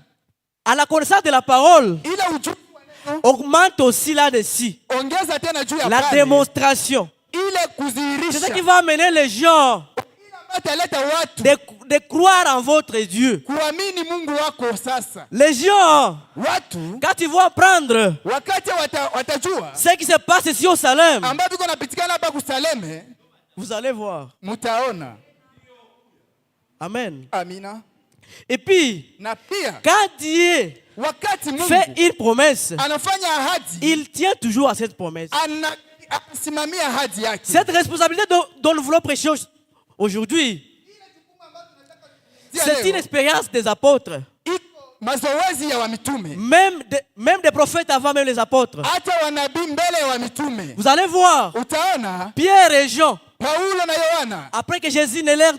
à la connaissance de la parole ila ujuzi wa neno, augmente aussi là-dessus. ongeza tena juu ya La pale, démonstration. ile C'est ce kudhihirisha qui va amener les gens ataleta watu de croire en votre Dieu. kuamini Mungu wako. Sasa Les gens, watu quand ils vont apprendre wakati watajua ce qui se passe ici au Salem, ambavyo viko napitikana hapa kusaleme, vous allez voir. mutaona. Amen. Amina. Et puis, Na pia quand Dieu wakati Mungu fait une promesse, anafanya ahadi, il tient toujours à cette promesse. anasimamia ahadi yake. Cette responsabilité dont nous voulons prêcher aujourd'hui, c'est une expérience des apôtres. mazoezi ya wamitume. Même des prophètes avant même les apôtres. Hata wanabii mbele ya wamitume. Vous allez voir. Utaona Pierre et Jean. Paulo na Yohana. Après que Jésus ne leur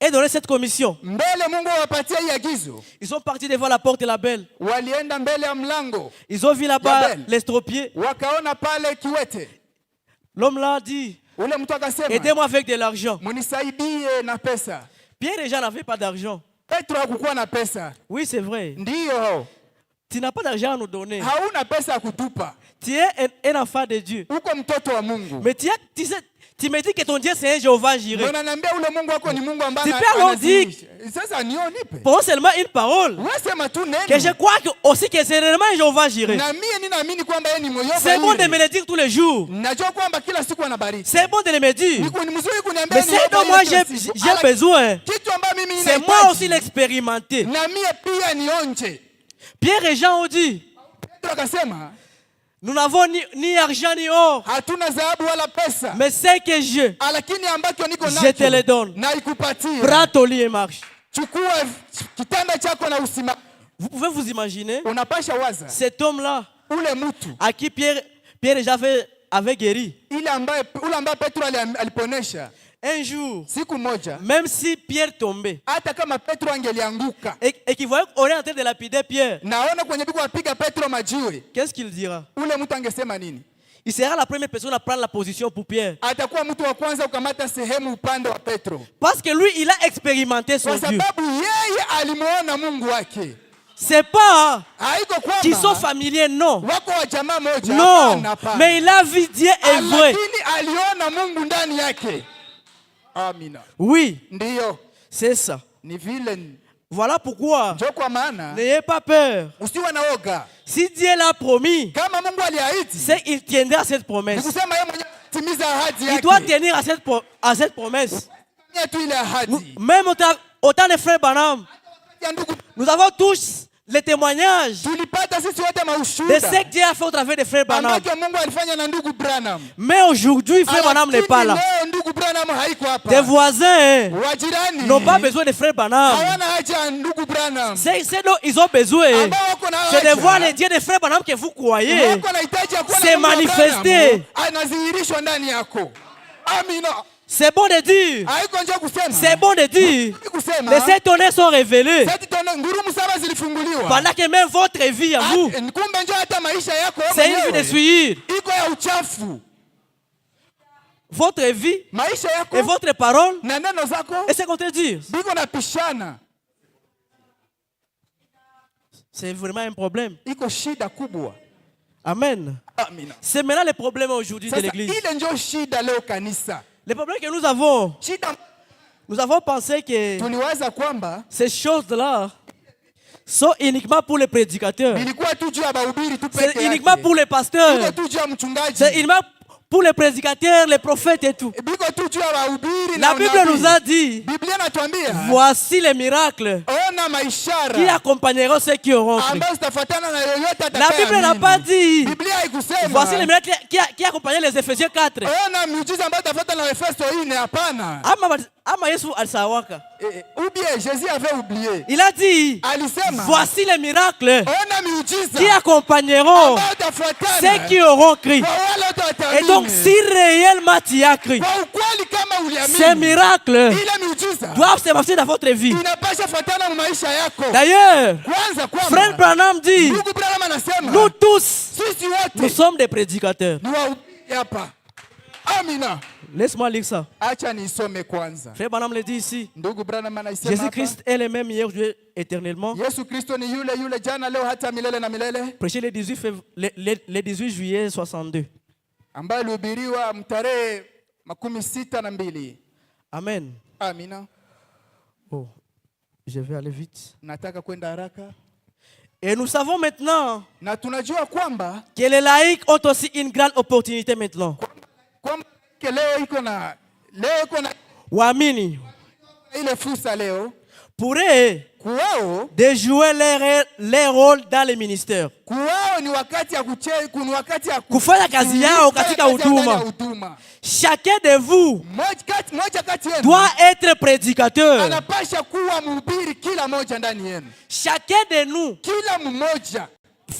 ait donné cette commission. Mbele Mungu awapatia hii agizo. Ils sont partis devant la porte de la belle. Walienda mbele ya mlango. Ils ont vu là-bas l'estropié. Wakaona pale kiwete. L'homme là dit, ule mtu akasema, aidez-moi avec de l'argent. Munisaidie na pesa. Pierre et Jean n'avaient pas d'argent. Petro hakukuwa na pesa. Oui, c'est vrai. Ndiyo. Tu n'as pas d'argent à nous donner. Hauna pesa ya kutupa. Tu es un enfant de Dieu. Uko mtoto wa Mungu. Mais tu me dis que ton Dieu c'est un Jéhovah Jireh. Unaniambia ule Mungu wako ni Mungu ambaye Tu peux alors dire, sasa nionipe. pour seulement une parole. Wewe sema tu neno. Que je crois que aussi que c'est réellement un Jéhovah Jireh. Na mimi ninaamini kwamba yeye ni Yehova. C'est bon de me le dire tous les jours. Najua kwamba kila siku anabariki. C'est bon de le me dire. Ni mzuri kuniambia. Mais c'est dont moi j'ai besoin. Kitu ambacho mimi ninahitaji. C'est moi aussi l'expérimenter. Na mimi pia nionje. Pierre et Jean ont dit, Petro akasema, nous n'avons ni argent ni or. Hatuna dhahabu wala pesa. Mais c'est que Lakini ambacho niko nacho. Je te le donne. Na ikupatie. Prends ton lit et marche. Chukua kitanda chako na usimame. Vous pouvez vous imaginer Unapasha waza. cet homme-là Ule mtu à qui Pierre et Jean avaient guéri. Ule ambaye Petro aliponesha. Un jour, siku moja, même si Pierre tombait, hata kama Petro angelianguka, et qu'il voyait qu'on est en train de lapider Pierre, naona kwenye biko wapiga Petro majiwe, qu'est-ce qu'il dira? Ule mtu angesema nini? Il sera la première personne à prendre la position pour Pierre. Atakuwa mtu wa kwanza kukamata sehemu upande wa Petro. Parce que lui, il a expérimenté son Dieu. Kwa sababu yeye alimuona Mungu wake. C'est pas qu'ils sont familiers, non. Non, mais il a vu Dieu est vrai. Oui, c'est ça. Voilà pourquoi n'ayez pas peur. Si Dieu l'a promis, c'est qu'il tiendra à cette promesse. Il doit tenir à cette promesse. Même autant de frères Branham, nous avons tous les témoignages de ce que Dieu a fait au travers des frères Branham. Mais aujourd'hui, frère Branham n'est pas là. Tes voisins n'ont pas besoin de frères Branham. C'est dont ils ont besoin. C'est de voir les dieux des frères Branham que vous croyez se manifester. C'est bon de dire. C'est bon de dire. Les sept tonnerres sont révélés. Pendant que même votre vie à vous, c'est une vie de suivre. Votre vie et votre parole, et c'est qu'on te dit. C'est vraiment un problème. Amen. C'est maintenant le problème aujourd'hui de l'église. Le problème que nous avons pensé que ces choses-là sont uniquement pour les prédicateurs. C'est uniquement pour les pasteurs. C'est uniquement pour les prédicateurs, les prophètes et tout. La Bible nous a dit, voici les miracles qui accompagneront ceux qui auront cru. La Bible n'a pas dit, voici les miracles qui accompagneront les Éphésiens 4. Ama Yesu alisawaka. Ou bien Jésus avait oublié. Il a dit, voici les miracles qui accompagneront ceux qui auront cru. Et donc, si réellement tu as cru, ces miracles doivent se passer dans votre vie. D'ailleurs, frère Branham dit, nous tous, nous sommes des prédicateurs. Laisse-moi lire ça. Frère Branham le dit ici. Jésus-Christ est le même hier, aujourd'hui, éternellement. Prêché le 18 juillet 62. Amen. Oh, je vais aller vite. Et nous savons maintenant que les laïcs ont aussi une grande opportunité maintenant. Waamini pourraient Kuwao de jouer leur rôle dans les ministères. kuwao ni wakati ya ni wakati ya Kufanya kazi yao katika huduma. Chacun de vous moja kati yenu doit être prédicateur. anapasha kuwa mhubiri kila moja ndani yenu. Chacun de nous, Kila mmoja,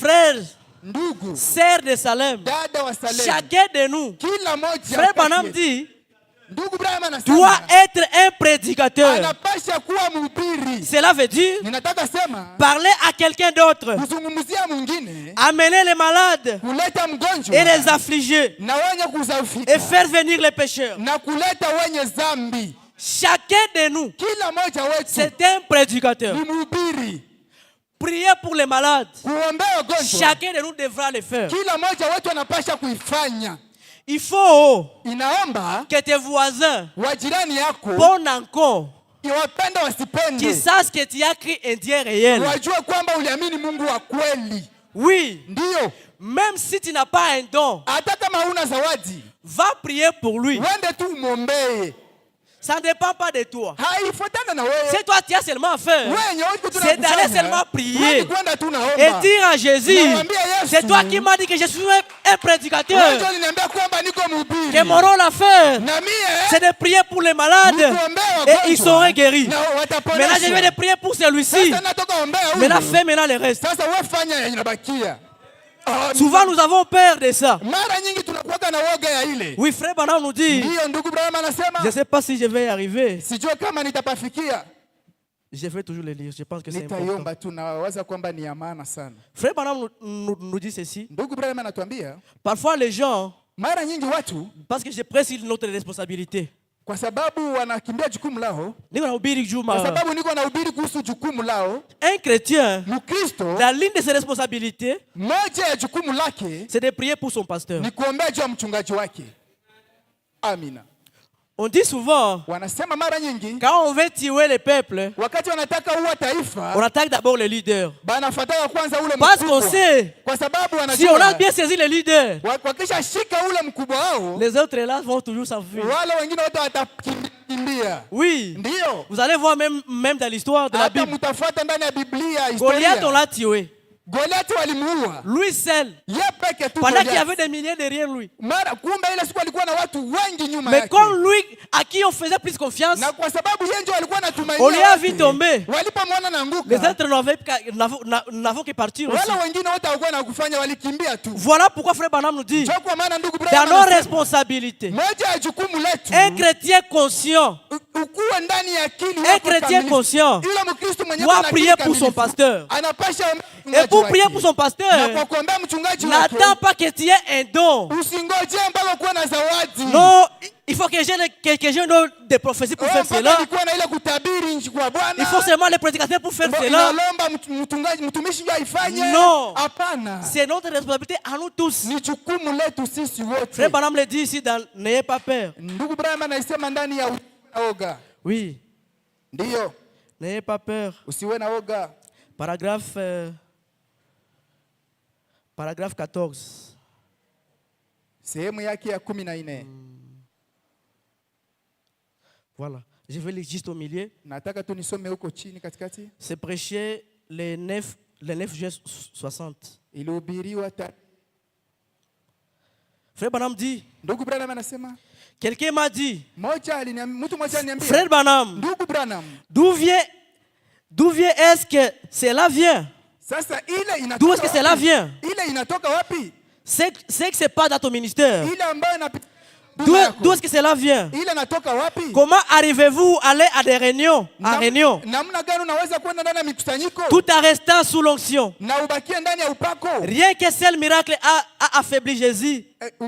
frères, ndugu, sœurs de Salem, dada wa Salem, chacun de nous, kila moja frère kati Branham yetu. dit, Ndugu Branham anasema doit être un prédicateur. anapasha kuwa mhubiri. Cela veut dire Ninataka sema parler à quelqu'un d'autre, kuzungumzia mwingine, amener les malades kuleta mgonjwa et les affligés na wenye et kudhoofika faire venir les pécheurs. na kuleta wenye dhambi. Chacun de nous, Kila moja wetu c'est un prédicateur. ni mhubiri. Prier pour les malades, Kuombea wagonjwa, chacun de nous devra le faire. kila moja wetu anapasha kuifanya. Il faut Inaomba que tes voisins, wajirani yako bon encore, wapende wasipende, qu'ils sachent que tu as cru un Dieu réel. wajue kwamba uliamini Mungu wa kweli. Oui, Ndiyo, même si tu n'as pas un don, hata kama huna zawadi, va prier pour lui. wende tu umwombee. Ça ne dépend pas de toi. Haifuatana na wewe. C'est toi qui as seulement à faire. C'est d'aller seulement prier kwenda tu et naomba. dire à Jésus, c'est toi qui m'as dit que je suis un prédicateur, Wewe ndio uliniambia kwamba niko mhubiri. que mon rôle à faire, Na mie c'est de prier pour les malades et ils seront guéris. na watapona. Maintenant, je vais de prier pour celui-ci. Sasa natoka ombea huyu. Maintenant, fais maintenant le reste. Sasa wewe fanya yenye inabakia. Souvent, nous avons peur de ça. Mara nyingi tunakuwa na woga ya ile. Oui, frère Branham nous dit, Ndiyo ndugu Branham anasema, je ne sais pas si je vais y arriver. sijui kama nitapafikia. Je vais toujours le lire. Je pense que c'est important. Nitaiomba tu, nawaza kwamba ni ya maana sana. Frère Branham nous dit ceci. Ndugu Branham anatuambia, Parfois, les gens, mara nyingi watu parce que je presse notre responsabilité, kwa sababu wanakimbia jukumu lao, niko nahubiri juu kwa sababu niko nahubiri kuhusu jukumu lao. un chrétien, Mkristo, la ligne de ses responsabilités, moja ya jukumu lake c'est de prier pour son pasteur. ni kuombea juu ya mchungaji wake. Amina. On dit souvent, Wanasema mara nyingi quand on veut tuer le peuple, wakati wanataka uwa taifa, on attaque d'abord le leader. banafuataka kwanza ule Parce qu'on mkubwa, sait, kwa sababu si on a wanajua bien saisi le leader, wakisha shika ule mkubwa wao, les autres là vont toujours s'enfuir. wale wengine wote watakimbia. Oui, Ndiyo, vous allez voir même dans l'histoire de la hata Bible, mtafuata ndani ya Biblia Goliath, on historia. l'a tué. Goliathi walimuua Lui seul, ye peke tu. pendant qu'il y Goliathi. avait des milliers derrière lui. Mara kumbe ile siku alikuwa na watu wengi nyuma Mais yake. comme lui, à qui on faisait plus confiance, Na kwa sababu yeye ndio alikuwa anatumainia. on lui a watu. vu tomber. Walipomwona Les naanguka, autres n'avaient que partir aussi. wale wengine wote hawakuwa na kufanya, walikimbia tu. Voilà pourquoi Frère Branham nous dit, Ndio kwa maana ndugu dans Branham nos anasema, responsabilités, moja ya jukumu letu un chrétien conscient, ukuwe ndani ya akili un yako chrétien kamilifu. conscient Yule Mkristo mwenye doit ana prier akili pour son kamilifu, pasteur. anapasha Et pour prier pour son na pasteur, kwa kuombea mchungaji wake, n'attends pas que tu aies un don. usingoje mpaka kuwa na zawadi. Non, il faut que j'ai des prophéties pour Wewe faire mpaka cela. nikuwe na ile kutabiri nchi kwa Bwana. Il faut seulement les prédicateurs pour faire cela. Inalomba mtumishi ndio aifanye. Non. Hapana. C'est notre responsabilité à nous tous. Ni jukumu letu sisi wote. Frère Branham le dit ici dans N'ayez pas peur. Ndugu Branham anaisema ndani ya oga. Oui, Ndiyo, n'ayez pas peur. usiwe na oga. Paragraphe 14. Sehemu yake ya 14. Voilà. Je vais lire juste au milieu. Nataka tu nisome huko chini katikati. C'est prêché le 9 juin 60. Ilihubiriwa Frère Branham dit, Ndugu Branham anasema, quelqu'un m'a dit, mtu mmoja aliniambia, Frère Branham, Ndugu Branham, d'où vient est-ce que cela vient? sasa ile inatoka D'où est-ce que cela wapi? vient? Ile inatoka wapi? C'est que c'est pas dans ton ministère. Ile ambayo inapita. D'où est-ce que cela vient? Ile inatoka wapi? Comment arrivez-vous à aller à des réunions? Namna gani unaweza kwenda ndani ya mikusanyiko Tout en restant sous l'onction. na ubakie ndani ya upako? Rien qu'un seul miracle a affaibli Jésus.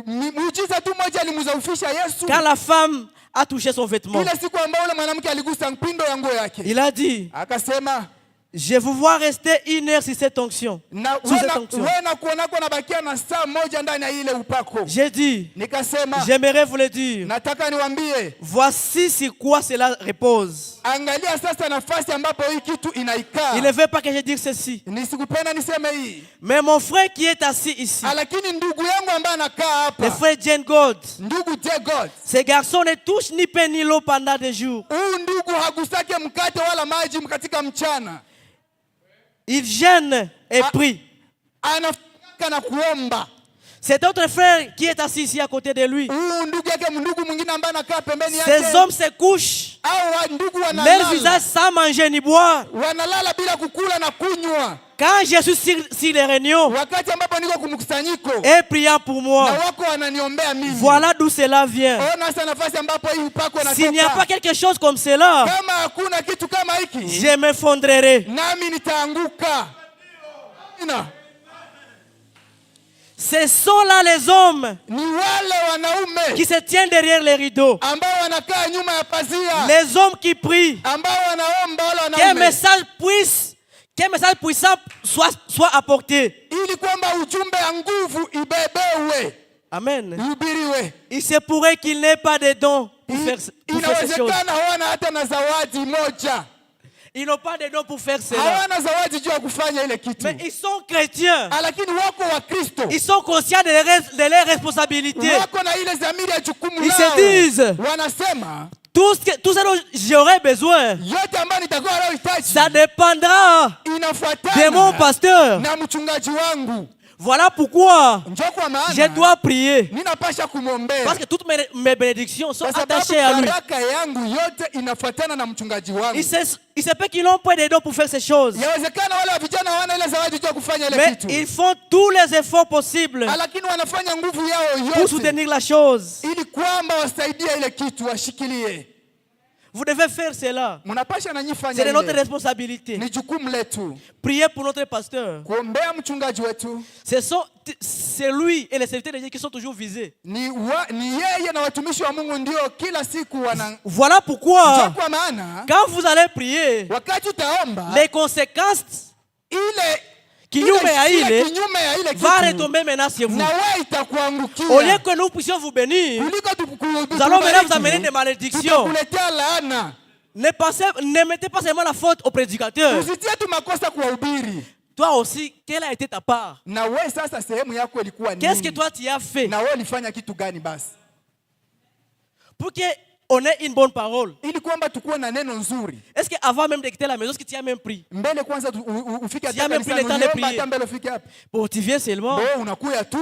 Muujiza tu mmoja alimdhoofisha Yesu. Quand la femme a touché son vêtement, Ile siku ambayo yule mwanamke aligusa mpindo ya nguo yake. il a dit, Akasema, je vous vois rester 1 heure sur cette onction. na Sous cette onction. wewe na kuona kwa nabakia na saa moja ndani ya ile upako. J'ai dit, Nikasema, j'aimerais vous le dire. nataka niwaambie, Voici sur quoi cela repose. Angalia sasa nafasi ambapo hii kitu inaikaa. Il ne veut pas que je dise ceci. Nisikupenda niseme hii. Mais mon frère qui est assis ici, Lakini ndugu yangu ambaye anakaa hapa. le frère Jane God, Ndugu J God. ce garçon ne touche ni pain ni l'eau pendant des jours. Huyu ndugu hagusake mkate wala maji katika mchana. Il gêne et prie. Anafika na kuomba. Cet autre frère qui est assis ici à côté de lui, Huyu ndugu yake ndugu mwingine ambaye anakaa pembeni yake. ces hommes se couchent, Au ndugu leur wanalala. visage sans manger ni boire. Wanalala bila kukula na kunywa. Quand je suis sur les réunions Wakati ambapo niko kumkusanyiko. et priant pour Na moi, wako wananiombea mimi. voilà d'où cela vient. Ona sasa nafasi ambapo hii upako natoka. S'il n'y a pas quelque chose comme cela, Kama hakuna kitu kama hiki, je m'effondrerai. nami nitaanguka. Ce sont là les hommes Ni wale wanaume qui se tiennent derrière les rideaux, ambao wanakaa nyuma ya pazia, les hommes qui prient, ambao wanaomba wale qu'un wanaume, message puissant soit apporté. ili kwamba ujumbe ya nguvu ibebewe, Amen. ihubiriwe. Il se pourrait qu'il n'ait pas de dons pour faire ces choses. Inawezekana hawana hata na zawadi moja, Ils n'ont pas de dons pour faire cela. hawana zawadi juu ya kufanya ile kitu, Mais ils sont chrétiens. lakini wako wa Kristo, Ils sont conscients de leurs responsabilités. wako na ile dhamiri ya jukumu Ils se lao. disent, Wanasema tout ce dont j'aurai besoin, yote ambayo nitakuwa leo hitaji ça dépendra de mon inafuatana pasteur. na mchungaji wangu. Voilà pourquoi Njoo kwa maana je dois prier. ninapasha kumwombea, Parce que toutes mes bénédictions sont kwa sababu attachées à lui. baraka yangu yote inafuatana na mchungaji wangu. Il se peut qu'ils n'ont pas de dons pour faire ces choses. Yawezekana wale vijana hawana ile zawadi juu ya kufanya ile Mais kitu, ils font tous les efforts possibles lakini wanafanya nguvu yao pour yote soutenir la chose. ili kwamba wasaidie ile kitu, washikilie. Vous devez faire cela. Mnapasha na nyinyi fanya C'est de notre ile, responsabilité. ni jukumu letu Priez pour notre pasteur. kuombea mchungaji wetu. C'est lui et les serviteurs de Dieu qui sont toujours visés. Ni yeye na watumishi wa Mungu ndio kila siku wana. Voilà Njoo pourquoi, kwa maana quand vous allez prier, wakati utaomba les conséquences ile kinyume ya ile kinyume ya ile va kitu retomber maintenant sur vous. na wewe itakuangukia. Au lieu que nous puissions vous bénir, Kuliko nous allons maintenant vous amener des malédictions. tutakuletea laana. Ne mettez pas seulement la faute au prédicateur. Usitie tu makosa kuwahubiri. Toi aussi, quelle a été ta part? Na wewe sasa sehemu yako ilikuwa nini? Qu'est-ce que toi tu as fait Na wewe ulifanya kitu gani basi? pour qu'on ait une bonne parole? Ili kwamba tukuwe na neno nzuri. Est-ce qu'avant même de quitter la maison, est-ce que tu as même pris? Mbele kwanza ufike Si jamais pris le temps de hata prier. mbele ufike hapa. Bon, tu viens seulement Wewe unakuya tu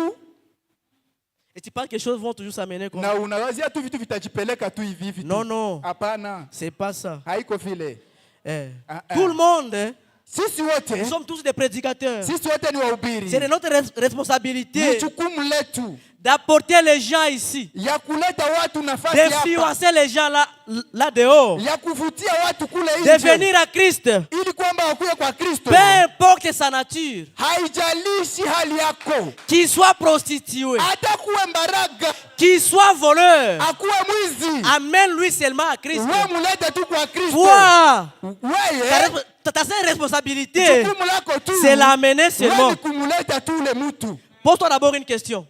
et tu penses que les choses vont toujours s'amener comme na unawazia tu vitu vitajipeleka tu hivi hivi tu. Non, non, Hapana. c'est pas ça. Haiko vile. Tout le monde, Sisi wote, nous sommes tous des prédicateurs. sisi wote ni wahubiri. C'est de notre Ni responsabilité jukumu letu d'apporter les gens ici, ya kuleta watu nafasi hapa, d'influencer les gens là dehors, ya kuvutia watu kule de nje, venir à Christ, ili kwamba wakuye kwa Kristo. peu importe sa nature, Haijalishi hali yako, qu'il soit prostitué, hata kuwe mbaraga, qu'il soit voleur, akuwe mwizi, amène-lui seulement à Christ. wewe mulete tu kwa Kristo. Toi, Wewe ta seule responsabilité, jukumu lako tu c'est l'amener seulement. wewe ni kumuleta tu ule mtu. Pose-toi d'abord une question.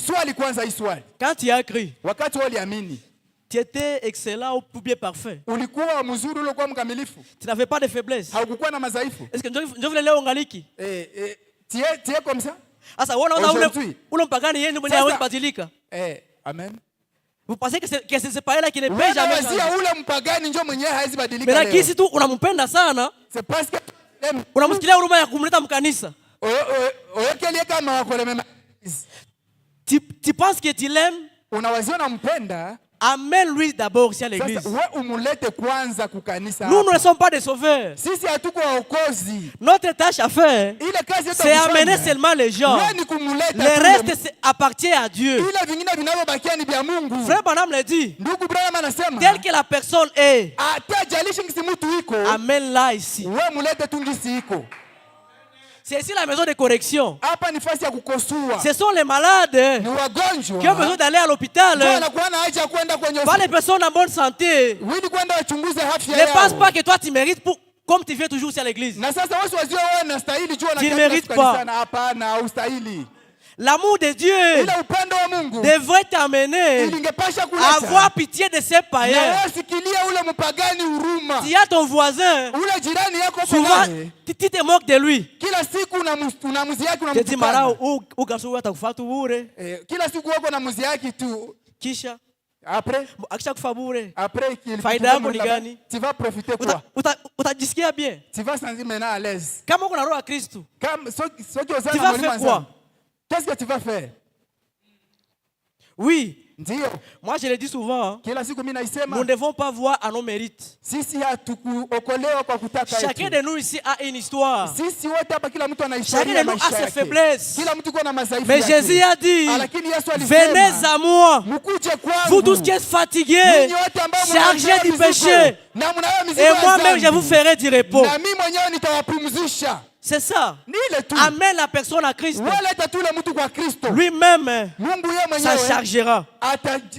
Swali kwanza, hii swali, Quand tu as cru, wakati wewe uliamini, tu étais excellent ou bien parfait. ulikuwa mzuri, ulikuwa mkamilifu, Tu n'avais pas de faiblesse. haukukuwa na madhaifu. Est-ce que ndio vile leo ungaliki? Tie comme ça. Sasa wewe unaona Aujourd'hui. ule mpagani yeye ndio mwenye Sasa- hawezi badilika. Amen. Vous pensez que c'est pas elle qui ne Wewe paye jamais unawazia changer. ule mpagani njoo mwenyewe hawezi badilika Mais leo. lakini tu unampenda sana, C'est parce que unamsikilia huruma ya kumleta mkanisa. oyekelie kama wakolemema. Tu penses que tu l'aimes? Unawazia unampenda, Amène-lui d'abord ici à l'église. sasa wewe umulete kwanza kukanisa. Nous hapa. ne sommes pas des sauveurs. Sisi hatuko waokozi. Notre tâche à faire, Ile kazi yetu c'est ya kufanya, amener seulement les gens. wewe ni kumuleta Le tu reste appartient à Dieu. ile vingine vinavyobakia ni vya Mungu. Frère Branham l'a dit. Ndugu Branham anasema, Tel que la personne est, hata jalishi ngisi mtu iko, amène-la ici. wewe mulete tu ngisi iko. C'est ici la maison de correction. Hapa ni fasi ya kukosua. Ce sont les malades Ni wagonjwa. qui ont besoin d'aller à l'hôpital. Ndio wanakuwa na haja ya kwenda kwenye Pas les personnes en bonne santé. Wili kwenda wachunguze afya Ne pense yao. pas que toi tu mérites comme tu viens toujours ici à l'église. Na sasa wewe wazio wewe unastahili jua na Tu ne mérites pas. sana, hapana, haustahili. L'amour de Dieu Ile upendo wa Mungu devrait t'amener ilingepasha à kuleta avoir pitié de ces na païens. wewe sikilia ule mpagani huruma. Tu as ton voisin, Ule jirani yako souvent pale tu te moques de lui. kila siku una muzi yake Tu dis mara unamtukana. ou garçon atakufa tu bure. Kila siku wako na muzi yake tu. Kisha Après akisha kufa bure. qu'il Faida yako ni gani? tu vas profiter quoi? Utajisikia bien. Tu vas sentir maintenant à l'aise. Kama uko na roho ya Kristo, Comme ceux qui osent tu vas faire quoi? Qu'est-ce que tu vas faire? Oui, Ndio. moi je le dis souvent, Kila siku mimi nous naisema ne devons pas voir à nos mérites. sisi hatukuokolewa kwa kutaka Chacun yetu. de nous ici a une histoire. Sisi wote hapa kila mtu ana Chacun historia de ya nous maisha a ses yake. faiblesses. Kila mtu kuna madhaifu Mais yake. Jésus a dit, Lakini Yesu venez alisema à moi, mkuje kwangu. vous tous qui êtes fatigués, Ninyi wote ambao chargés mnaelewa du mizigo, péché, na mnayo mizigo et ya moi-même je dhambi. vous ferai du repos. Na mimi mwenyewe nitawapumzisha. C'est ça. Ni ile tu. Amène la personne à Christ. Waleta tu ule mtu kwa Kristo. Lui-même Mungu yeye s'en mwenyewe chargera.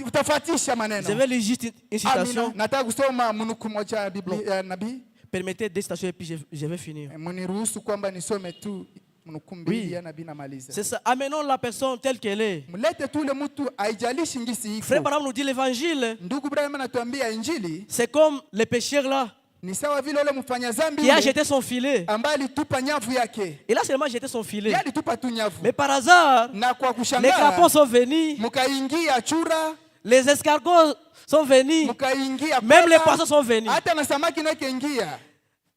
utafatisha maneno. Je vais lire juste une Amina. citation. Nataka kusoma mnuku moja ya Biblia ya nabii. Permettez deux citations et puis je vais finir. Mniruhusu kwamba nisome tu mnuku mbili ya nabii na maliza. C'est ça. Amenons la personne telle qu'elle est. Mlete tu ule mtu haijalishi ngisi iko. Frère Branham nous dit l'évangile, Ndugu Branham anatuambia injili c'est comme le pécheur là ni sawa vile ule mfanya dhambi qui a ule jeté son filet. ambaye alitupa nyavu yake. Il a seulement jeté son filet. Yeye alitupa tu nyavu. Mais par hasard, Na kwa les kushangaa crapauds sont venus, mkaingia chura, les escargots sont venus, mkaingia même les papa, poissons sont venus. hata na samaki naye kaingia.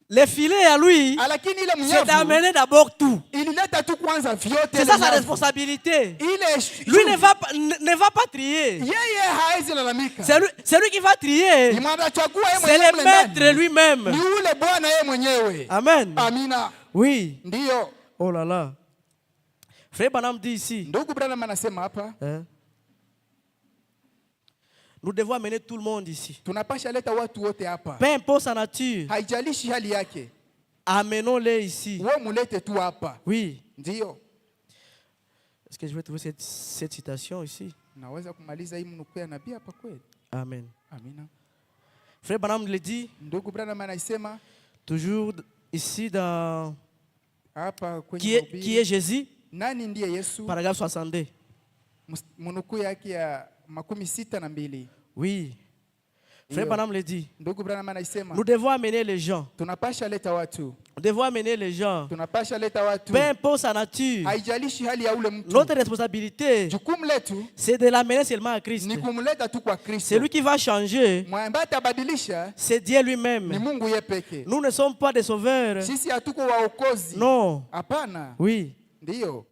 Le filet à lui, Lakini ile c'est mnyavu d'amener d'abord tout. ilileta tu kwanza vyote. C'est ile ça sa nyavu. responsabilité. Ile Lui ne va pas trier. yeye haezi lalamika. C'est lui qui va trier. Mwanachagua yeye C'est mwenyewe le mle maître ndani. lui-même. Ni ule Bwana yeye mwenyewe. Amen. Amina. Oui. Ndiyo. Oh là là. Frère Branham dit ici, Ndugu Branham anasema hapa, nous devons amener tout le monde ici. tunapasha leta watu wote hapa. Peu importe sa nature, Haijalishi hali yake. amenons-les ici. Wewe mulete tu hapa. Oui. Ndiyo. Est-ce que je vais trouver cette citation ici? Naweza kumaliza hii mnukuu ya nabii hapa kweli? Amen. Amina. Frère Branham le dit, Ndugu Branham anasema toujours ici dans hapa kwenye qui mahubiri, est Jésus, nani ndiye Yesu? paragraphe 62. Mnukuu yake ya 62. Oui. Frère Branham le dit, Ndugu Branham anasema nous devons amener les gens. tunapasha leta watu. Nous devons amener les gens. Tunapasha leta watu. Peu importe sa nature, Haijalishi hali ya ule mtu. notre responsabilité, Jukumu letu c'est de l'amener seulement à Christ. ni kumleta tu kwa Kristo. Celui qui va changer, Ambaye atabadilisha c'est Dieu ni lui-même. Mungu yeye peke. Nous ne sommes pas des sauveurs. Sisi hatuko waokozi. Non. Hapana. Oui. Ndiyo.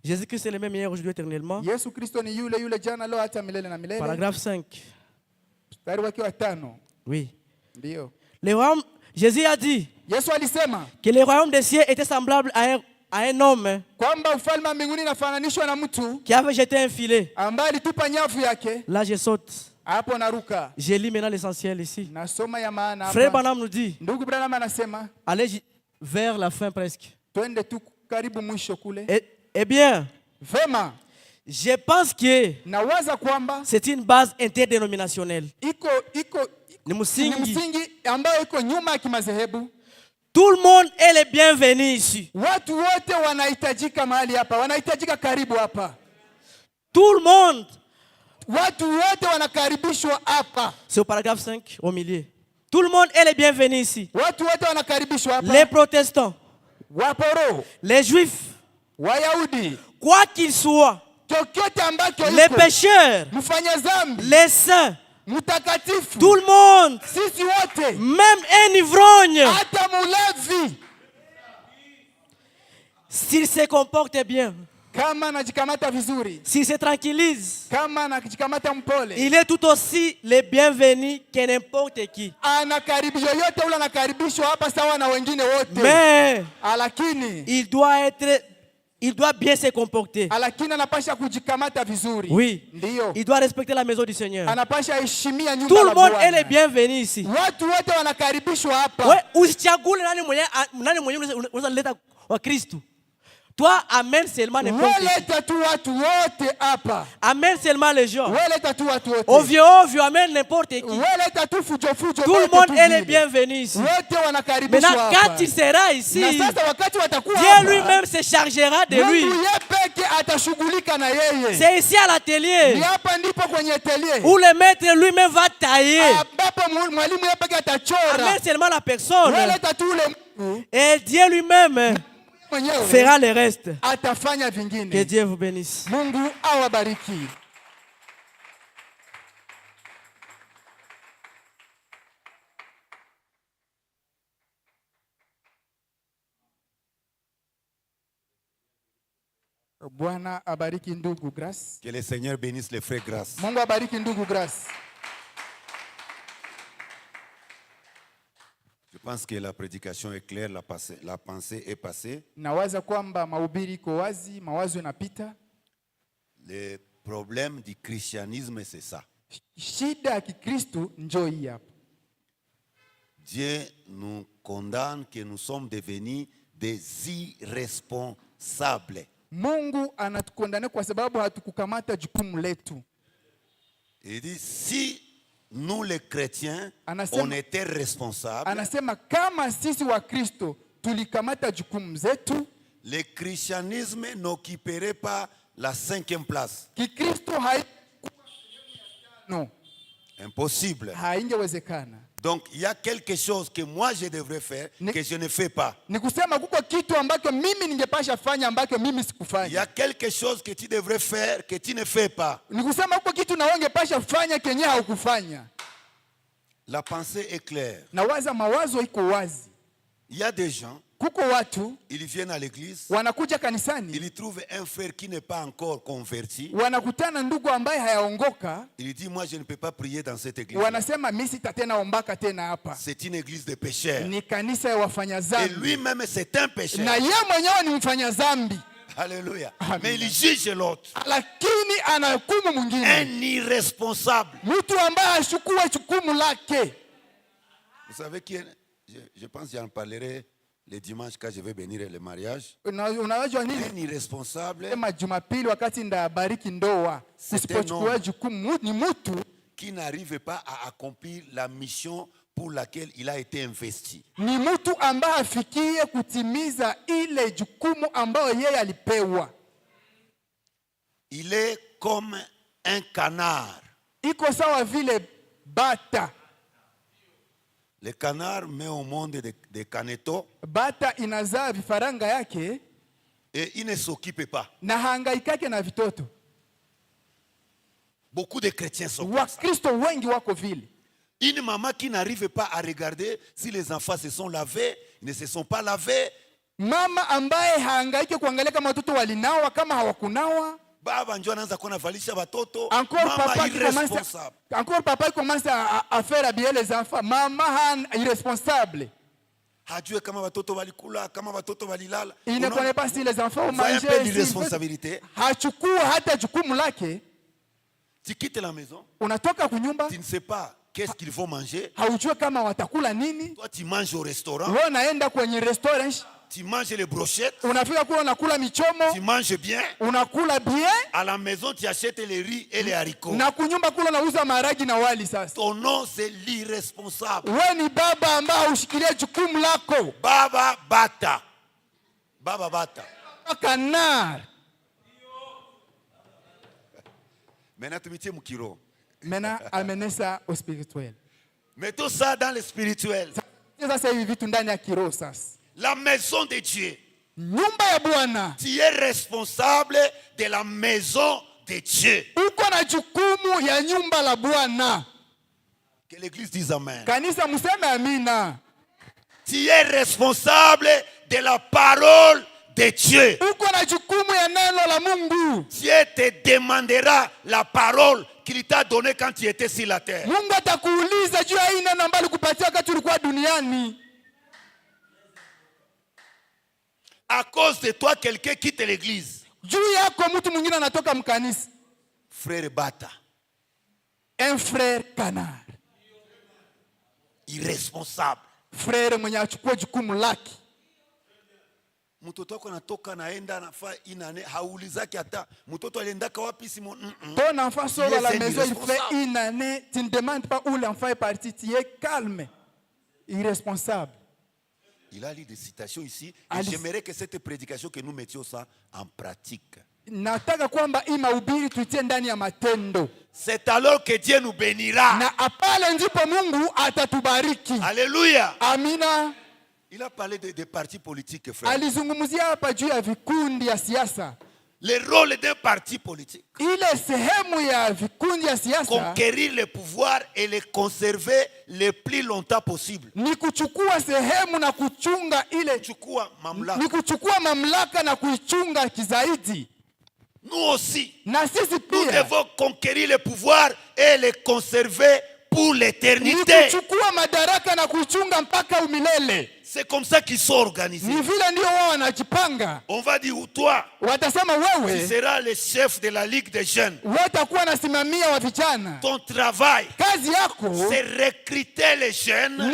Jésus-Christ est le même hier, aujourd'hui, éternellement. Yesu Kristo ni yule jana leo hata milele na milele. Paragraphe 5. Mstari wake wa 5. Oui. Ndiyo. Le royaume, Jésus a dit Yesu alisema que le royaume des cieux était semblable à un homme kwamba ufalme wa mbinguni unafananishwa na mtu qui avait jeté un filet. ambaye alitupa nyavu yake. Là, je saute. Hapo naruka. Je lis maintenant l'essentiel ici. Nasoma ya maana Frère hapa. Branham nous dit, Ndugu Branham anasema allez vers la fin presque. twende tu karibu mwisho kule. Eh bien, Vema, je pense que nawaza kwamba c'est une base interdénominationnelle. iko Ni ni msingi. msingi ambayo iko nyuma ya kimadhehebu. Tout le monde est le bienvenu ici. Watu wote wanahitajika mahali hapa, wanahitajika karibu hapa. Tout le monde. Watu wote wanakaribishwa hapa. C'est au paragraphe 5 au milieu. Tout le monde est le bienvenu ici. Watu wote wanakaribishwa hapa. Les protestants, Waporo, les juifs, Wayahudi, quoi qu'ils soient, chochote ambacho les yuko, pécheurs, mfanya dhambi, les saints, mtakatifu, tout le monde, sisi wote, même un ivrogne, hata mulevi, s'il se comporte bien, kama anajikamata vizuri, s'il se tranquillise, kama anajikamata mpole, il est tout aussi le bienvenu que n'importe qui. anakaribishwa, yote ule anakaribishwa hapa sawa na wengine wote. Mais Lakini il doit bien se comporter. lakini anapasha kujikamata vizuri. Oui. Ndiyo. Il doit respecter la maison du Seigneur. Anapasha heshimia nyumba Tout la le monde Bwana. est le bienvenu ici. Watu wote wanakaribishwa hapa. Ouais, usichagule nani mwenye unaweza leta wa Kristo. toi, amène seulement n'importe qui. Weleta tu watu wote hapa. Amène seulement les gens. Weleta tu watu wote. Ovyo, amène n'importe qui. Weleta tu fujo. Tout le monde est le bienvenu ici. Wote wanakaribishwa Maintenant, hapa. quand il sera ici, Na sasa wakati watakuwa Dieu hapa, lui-même se chargera de lui. Mungu yeye peke atashughulika na yeye. C'est ici à l'atelier Ni hapa ndipo kwenye atelier. où le maître lui-même va tailler. Ambapo mwalimu yeye peke atachora. Amène seulement la personne. Weleta tu ule Et Dieu lui-même mwenyewe fera le reste. atafanya Que vingine. Dieu vous bénisse. Mungu awabariki. Bwana abariki ndugu Grace. Que le Seigneur bénisse les frères Grâce. Mungu abariki ndugu Grace. Je pense que la prédication est claire, la pensée est passée. Nawaza kwamba mahubiri iko wazi, mawazo yanapita. Le problème du christianisme, c'est ça. Shida ya Kikristo njoo hii hapa. Dieu nous condamne que nous sommes devenus des irresponsables. Mungu anatukondana kwa sababu hatukukamata jukumu letu. Il dit, si nous les chrétiens, Anasema- on était responsables, Anasema kama sisi wa Kristo tulikamata jukumu zetu, le christianisme n'occuperait pas la 5e place. Kikristo Impossible. haingewezekana. Donc, il y a quelque chose que moi je devrais faire, que je ne fais pas. Ni kusema kuko kitu ambacho mimi ningepasha fanya ambacho mimi Il y sikufanya. a quelque chose que tu devrais faire, que tu ne fais pas. Ni kusema kuko kitu na wewe ungepasha fanya kenye haukufanya. La pensée est claire. Nawaza mawazo iko wazi. Il y a des gens, Kuko watu ils viennent à l'église, wanakuja kanisani, ils trouvent un frère qui n'est pas encore converti. wanakutana ndugu ambaye hayaongoka, Il dit, moi je ne peux pas prier dans cette église. wanasema mimi sitatena ombaka tena hapa. C'est une église de pécheurs. Ni kanisa ya wafanya Et dhambi. lui-même c'est un pécheur. Na yeye mwenyewe ni mfanya dhambi. Alléluia. Amen. Mais il juge l'autre. Lakini anahukumu mwingine. Un irresponsable. Mtu ambaye ashukue jukumu lake. Vous savez qui est, je pense que j'en parlerai le dimanche quand je vais bénir le mariage. Unajua nini? Un irresponsable Sema Jumapili wakati ndabariki ndoa, usipochukua jukumu ni mtu qui n'arrive pas à accomplir la mission pour laquelle il a été investi. ni mtu ambaye afikie kutimiza ile jukumu ambayo yeye alipewa. Il est comme un canard. Iko sawa vile bata. Le canard met au monde des canetos Bata inazaa vifaranga yake et il ne s'occupe pas. na hangaikake na vitoto. Beaucoup de chrétiens sont comme ça. Wakristo wengi wako vile. Une maman qui n'arrive pas à regarder si les enfants se sont lavés, ils ne se sont pas lavés. Mama ambaye haangaike kuangalia kama watoto walinawa kama hawakunawa. Baba ndio anaanza kuona valisha watoto. Encore Mama irresponsable. papa commence à faire habiller les enfants. Maman irresponsable. Hajue kama watoto walikula, kama watoto walilala. Il ne connaît pas si les enfants ont Voyez un mangé. peu d'irresponsabilité. Hachukua hata jukumu lake. Tu quittes la maison, Unatoka kunyumba, tu ne sais pas qu'est-ce qu'il faut manger. haujue kama watakula nini. Toi, tu manges au restaurant, Wewe unaenda kwenye restaurant, tu manges les brochettes, unafika kule unakula michomo, tu manges bien. unakula bien, À la maison, tu achètes les riz et les haricots. na kunyumba kule unauza maharagi na wali. Sasa Ton nom, c'est l'irresponsable. wewe ni baba ambaye ushikilie jukumu lako. Baba Bata. Baba Bata. Canard. Maintenant, tu me tiens mon kiro. Maintenant, amenez ça au spirituel. Mettons ça dans le spirituel. Sasa hivi vitu ndani ya kiroho sasa. La maison de Dieu. Nyumba ya Bwana. Tu es responsable de la maison de Dieu. Uko na jukumu ya nyumba la Bwana. Que l'église dise amen. Kanisa museme amina. Tu es responsable de la parole de Dieu. Uko na jukumu ya neno la Mungu. Dieu te demandera la parole qu'il t'a donnée quand tu étais sur la terre. Mungu atakuuliza juu ya hii neno ambalo kupatia wakati ulikuwa duniani. À cause de toi, quelqu'un quitte l'église. Juu yako mtu mwingine anatoka mkanisa. Frère Bata. Un frère canard. Irresponsable. Frère mwenye achukua jukumu lake. mtoto wako anatoka naenda anafaa inane haulizaki hata mtoto aliendaka wapi simo. Ton enfant sort à la maison, il fait une année, tu ne demandes pas où l'enfant est parti, tu es calme, irresponsable. Il a lu des citations ici et j'aimerais que cette prédication que nous mettions ça en pratique. Nataka kwamba hii mahubiri tuitie ndani ya matendo. C'est alors que Dieu nous bénira. Na apale ndipo Mungu atatubariki. Alléluia. Amina. Il a parlé des partis politiques, frère. Alizungumzia hapa juu ya vikundi ya siasa. Le rôle d'un parti politique. Ile sehemu ya vikundi ya siasa. Conquérir le pouvoir et le conserver le plus longtemps possible. Ni kuchukua sehemu na kuchunga ile. Mamlaka. Ni kuchukua mamlaka na kuichunga kizaidi. Nous aussi, nous devons conquérir le pouvoir et le conserver pour l'éternité. C'est comme ça qu'ils sont organisés. On va dire, toi, tu seras le chef de la Ligue des jeunes. Ton travail, c'est recruter les jeunes à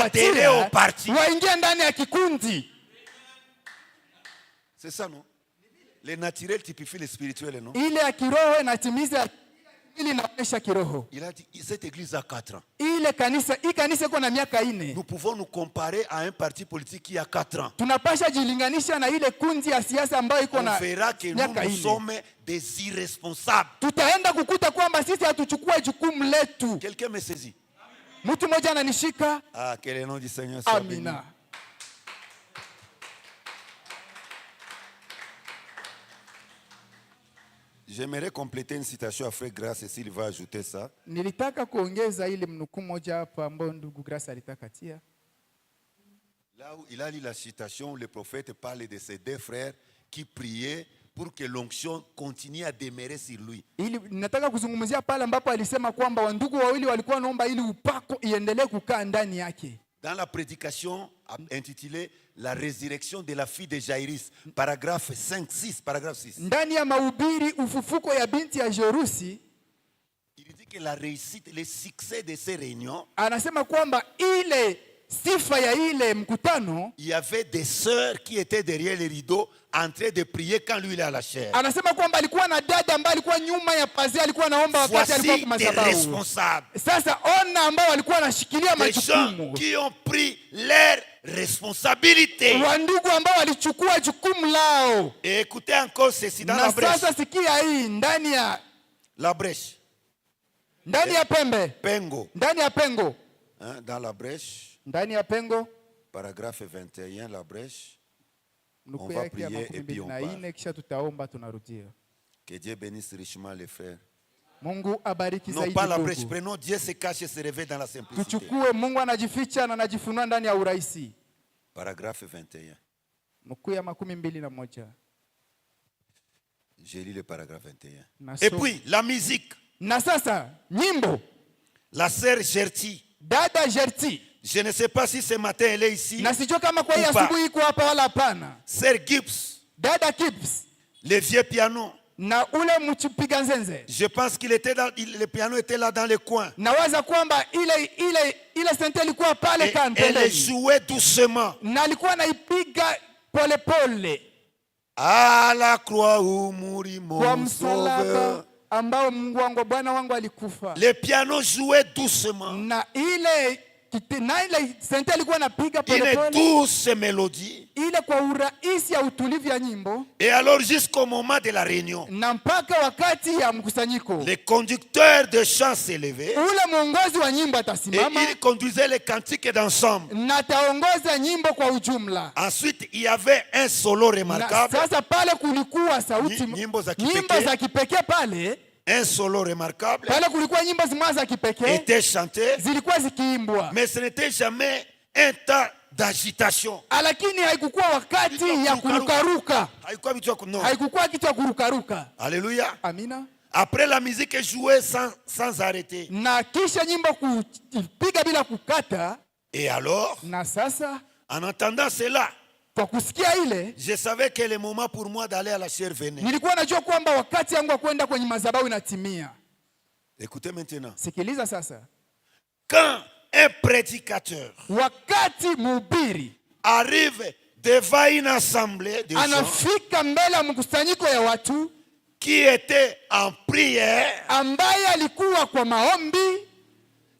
adhérer au parti. C'est ça, non? Le naturel typifie le spirituel, non? Il a dit, cette église a 4 ans. Nous pouvons nous comparer à un parti politique qui a 4 ans. On verra que nous sommes des irresponsables. Quelqu'un me saisit? Ah, quel est le nom du Seigneur? Amina. J'aimerais compléter une citation à Frère Grace et s'il va ajouter ça. Nilitaka kuongeza ile mnukuu moja hapa ambao ndugu Grace alitakatia. Là où il a lu la citation, le prophète parle de ses 2 frères qui priaient pour que l'onction continue à demeurer sur lui. Ili nataka kuzungumzia pale ambapo alisema kwamba wandugu wawili walikuwa naomba ili upako iendelee kukaa ndani yake. Dans la prédication intitulée La résurrection de la fille de Jairus, paragraphe 5-6, paragraphe 6. Ndani ya mahubiri ufufuko ya binti ya Jerusi, il dit que la réussite, le succès de ces réunions, anasema kwamba ile sifa ya ile mkutano, il y avait des sœurs qui étaient derrière les rideaux en train de prier quand lui il est à la chair. Anasema kwamba alikuwa na dada ambaye alikuwa nyuma ya pazia, alikuwa naomba wakati alikuwa kwa madhabahu. Sasa ona ambao walikuwa wanashikilia majukumu. Qui ont pris leur responsabilité. Wandugu ambao walichukua jukumu lao. Et écoutez encore ceci dans la brèche. Sasa sikia hii ndani ya la brèche. Ndani ya pembe. Pengo. Ndani ya pengo. Hein, dans la brèche. Ndani ya pengo. Paragraphe 21, la brèche. On va prier et puis on part. Que Dieu bénisse richement les frères. Non pas la brèche, prenons Dieu se cache et se révèle dans la simplicité. Paragraphe 21. J'ai lu le paragraphe 21. Et puis la musique. La sœur Gerti. Dada Gerti. Je ne sais pas si ce matin elle est ici. Sœur Gibbs. Dada Gibbs. Le vieux piano. Na ule mchipiga nzenze. Je pense qu'il était dans le piano était là dans le coin. Nawaza kwamba ile sente ilikuwa pale kando. Elle jouait doucement. Na alikuwa anaipiga pole pole. À la croix où mourit mon sauveur. Ambao Mungu wangu Bwana wangu alikufa. Le piano jouait doucement. Na ile sente ilikuwa anapiga pole pole. Une douce mélodie. Ile kwa urahisi ya utulivu ya nyimbo. Et alors jusqu'au moment de la réunion. Na mpaka wakati ya mkusanyiko. Le conducteur de chant s'est levé. Ule mwongozi wa nyimbo atasimama. Et il conduisait les cantiques d'ensemble. Na taongoza nyimbo kwa ujumla. Ensuite il y avait un solo remarquable. Na sasa pale kulikuwa sauti nyimbo za kipekee pale. Un solo remarquable était chanté, mais ce n'était jamais un temps d'agitation. Alléluia. Amina. Après la musique jouait sans arrêter. Et alors, en entendant cela, je savais que le moment pour moi d'aller à la chair venait. Écoutez maintenant. Quand un prédicateur arrive devant une assemblée de gens anafika mbele ya mkusanyiko ya watu qui étaient en prière ambaye alikuwa kwa maombi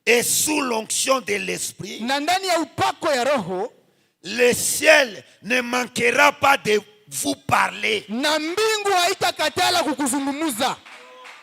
et sous l'onction de l'esprit, na ndani ya upako ya roho, le ciel ne manquera pas de vous parler. na mbingu haitakatala kukuzungumza.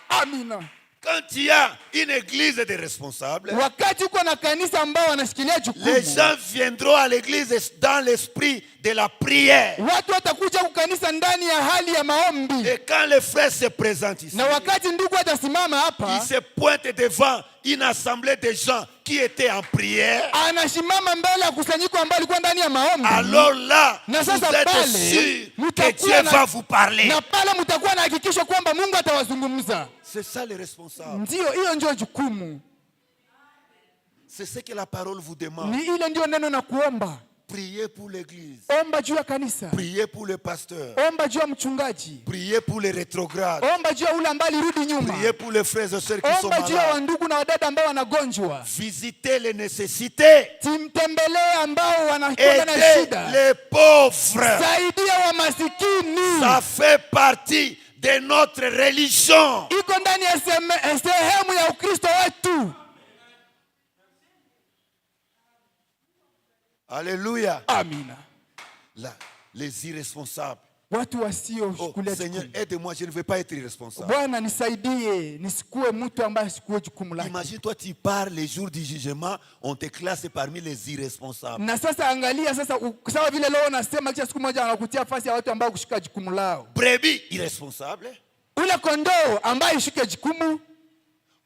Amina. Quand il y a une église de responsables, Wakati uko na kanisa ambao wanashikilia jukumu, les gens viendront à l'église dans l'esprit de la prière. watu watakuja kukanisa ndani ya hali ya maombi. Et quand les frères se présentent ici, Na wakati ndugu atasimama hapa, ils se pointent devant une assemblée de gens qui étaient en prière. anasimama mbele ya kusanyiko ambao alikuwa ndani ya maombi. Alors là, Na vous sasa êtes pale, sûr que mutakuwa Dieu va vous parler. na pale mtakuwa na hakikisho kwamba Mungu atawazungumza. C'est ça les responsables. Ndio, hiyo ndio jukumu. C'est ce que la parole vous demande. Ni ile ndio neno na kuomba. Priez pour l'église. Omba juu ya kanisa. Priez pour le pasteur. Omba juu ya mchungaji. Priez pour les rétrogrades. Omba juu ya ule ambaye alirudi nyuma. Priez pour les frères et sœurs qui sont Omba juu ya malades. wandugu na wadada ambao wanagonjwa. Visitez les nécessités. Timtembelee ambao wanakuwa na Aidez shida. les pauvres. Saidia wa masikini. Ça fait partie de notre religion. Iko ndani ya sehemu ya Ukristo wetu. Alléluia. Amina. Là, les irresponsables. Watu Oh, wasiochukulia Seigneur, jukumu. aide-moi, je ne veux pas être irresponsable. Bwana nisaidie nisikuwe mtu ambaye sikuwe jukumu lake. Imagine, toi, tu pars les jours du jugement, on te classe parmi les irresponsables. Na sasa angalia sasa, sawa vile leo nasema kisha siku moja anakutia nafasi ya watu ambao kushika jukumu lao. Brebis irresponsable. Ule kondoo ambaye ashike jukumu,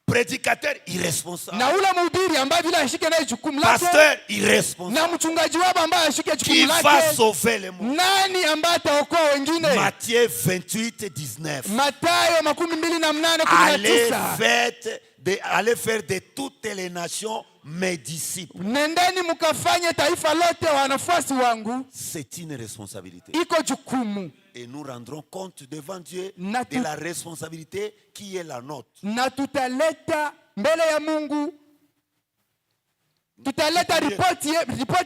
Prédicateur irresponsable. na ule mhubiri ambaye vile ashike naye jukumu lake, Pasteur irresponsable. na mchungaji wao ambaye ashike Qui jukumu va lake. sauver les morts? Nani ambaye ataokoa wengine? Matthieu 28:19. Mathayo 28:19. Allez faire de toutes les nations mes disciples. Nendeni mkafanye taifa lote wanafuasi wangu. C'est une responsabilité. Iko jukumu. Et nous rendrons compte devant Dieu Na de la responsabilité qui est la nôtre. Na tutaleta mbele ya Mungu, tutaleta ripoti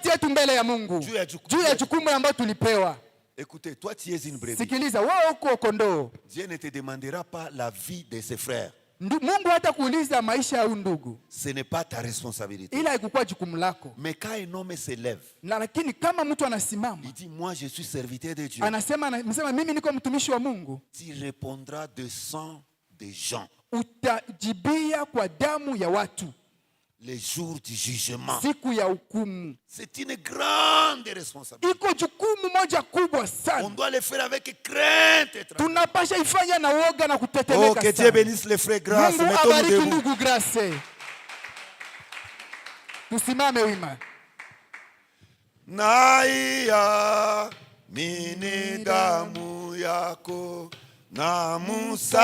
yetu mbele ya Mungu juu ya jukumu ambayo tulipewa. Écoutez, toi tu es une brebis. Sikiliza, wewe uko kondoo. Dieu ne te demandera pas la vie de ses frères. Mungu hata kuuliza maisha ya ndugu, Ce n'est pas ta responsabilité. ila haikuwa jukumu lako. Mais quand un homme se lève, Lakini kama mtu anasimama, il dit, moi je suis serviteur de Dieu, anasema mimi niko mtumishi wa Mungu, tu répondras de sang des gens. utajibia kwa damu ya watu Les jours du jugement. siku ya hukumu. C'est une grande responsabilité. Iko jukumu moja kubwa On sana, doit le faire avec crainte et tremblement. tunapasha ifanya na woga na Oh, kutetemeka que Dieu sana. bénisse les frères grâce. Mungu Mettons-nous abariki debout. ndugu Grace. Tusimame wima. Naiya mini damu yako na Musa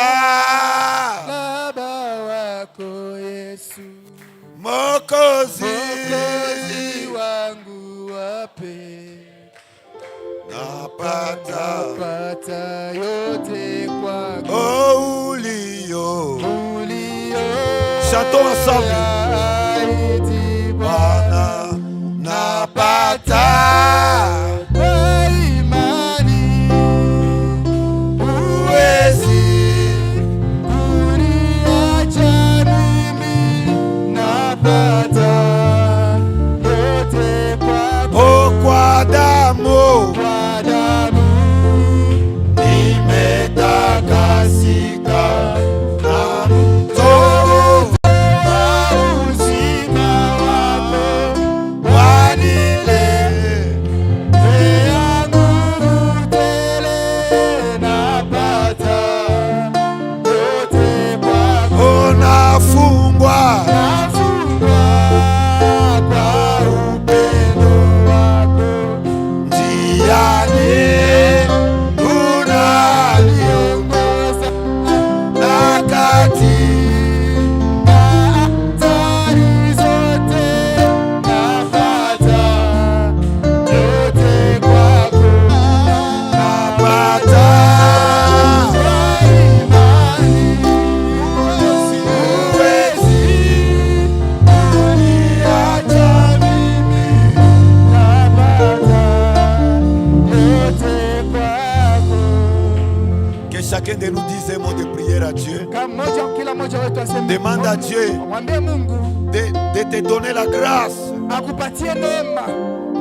Baba wako Yesu, Mokozi Mwokozi wangu wape, napata yote kwako. Oh, ulio. Ulio Chantons ensemble. ahidi Bwana napata kwa imani, uwezi kuniacha mimi, napata yote kwako. kwa damu Kwa damu nimetakasika na mto uzima wako wanile Que chacun de nous dise un mot de prière à Dieu. Kila mmoja wetu aseme, Demande à Dieu mwambie Mungu de te donner la grâce akupatie neema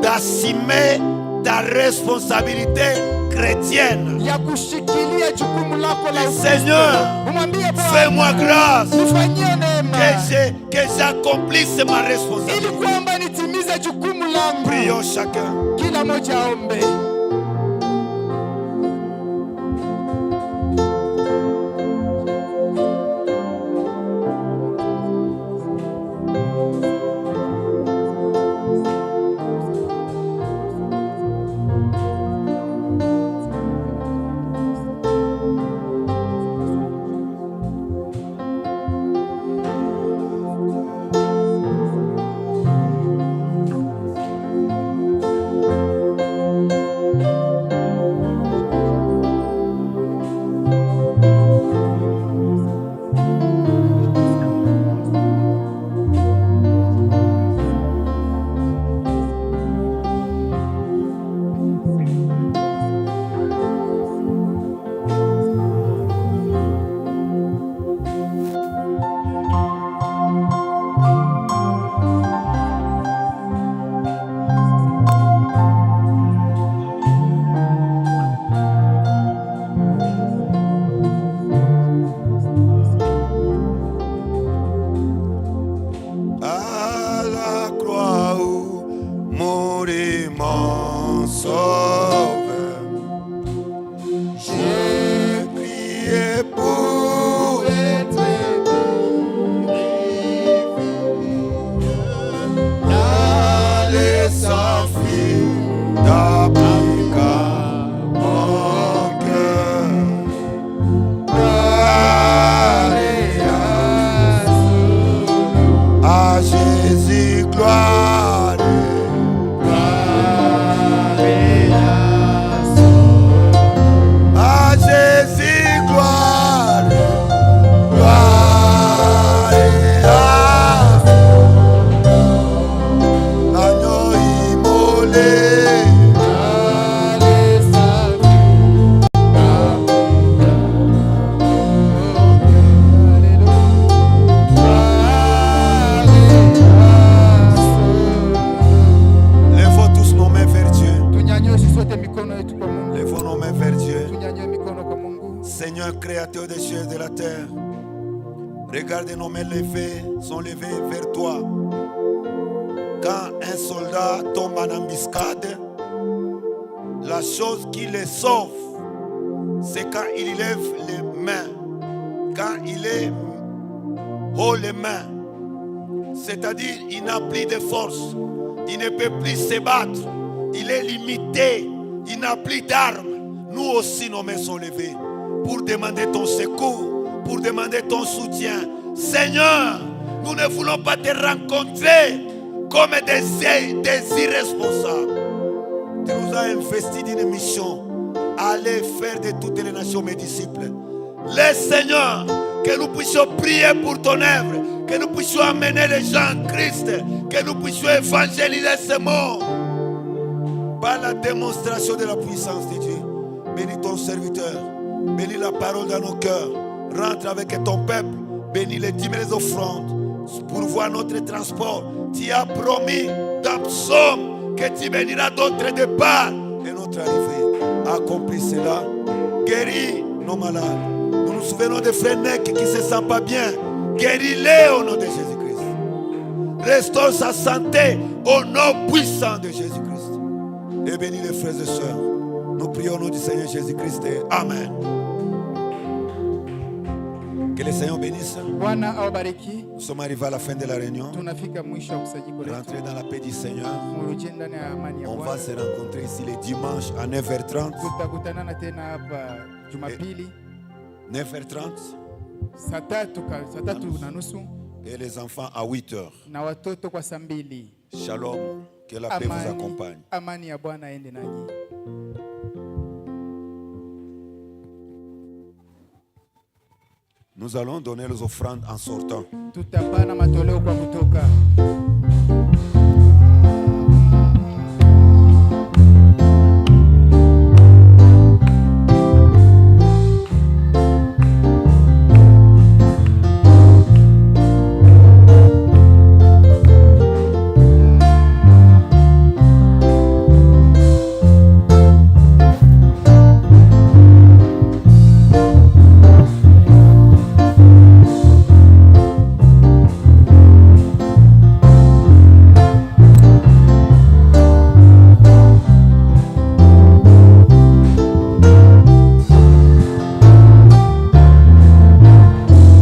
d'assumer ta responsabilité chrétienne. ya kushikilia jukumu lako la Ukristo. Seigneur, Umwambie Bwana, fais-moi grâce nifanyie neema que j'accomplisse ma ili responsabilité. kwamba nitimize jukumu langu. Prions chacun. Kila mmoja aombe. Seigneur, créateur des cieux et de la terre, regarde nos mains levées, sont levées vers toi. Quand un soldat tombe en embuscade, la chose qui le sauve, c'est quand il lève les mains, quand il est haut les mains. C'est-à-dire, il n'a plus de force, il ne peut plus se battre, il est limité, il n'a plus d'armes. Nous aussi, nos mains sont levées pour demander ton secours, pour demander ton soutien. Seigneur, nous ne voulons pas te rencontrer comme des irresponsables. Tu nous as investi d'une mission, aller faire de toutes les nations mes disciples. Les Seigneur, que nous puissions prier pour ton œuvre, que nous puissions amener les gens en Christ, que nous puissions évangéliser ce monde par la démonstration de la puissance de Dieu. Bénis ton serviteur, bénis la parole dans nos cœurs, rentre avec ton peuple, bénis les dîmes et les offrandes, pourvois notre transport. Tu as promis dans Psaume que tu béniras d'autres départs et notre arrivée. Accomplis cela, guéris nos malades. Nous nous souvenons de frères Nek qui ne se sent pas bien. Guéris-les au nom de Jésus-Christ. Restaure sa santé au nom puissant de Jésus-Christ. Et bénis les frères et sœurs. Nous prions au nom du Seigneur Jésus-Christ. Amen. Que le Seigneur bénisse. Nous sommes arrivés à la fin de la réunion. Rentrez dans la paix du Seigneur. On va se rencontrer ici le dimanche à 9h30. 9h30. Et les enfants à 8h. Shalom. Que la paix vous accompagne. Nous allons donner les offrandes en sortant.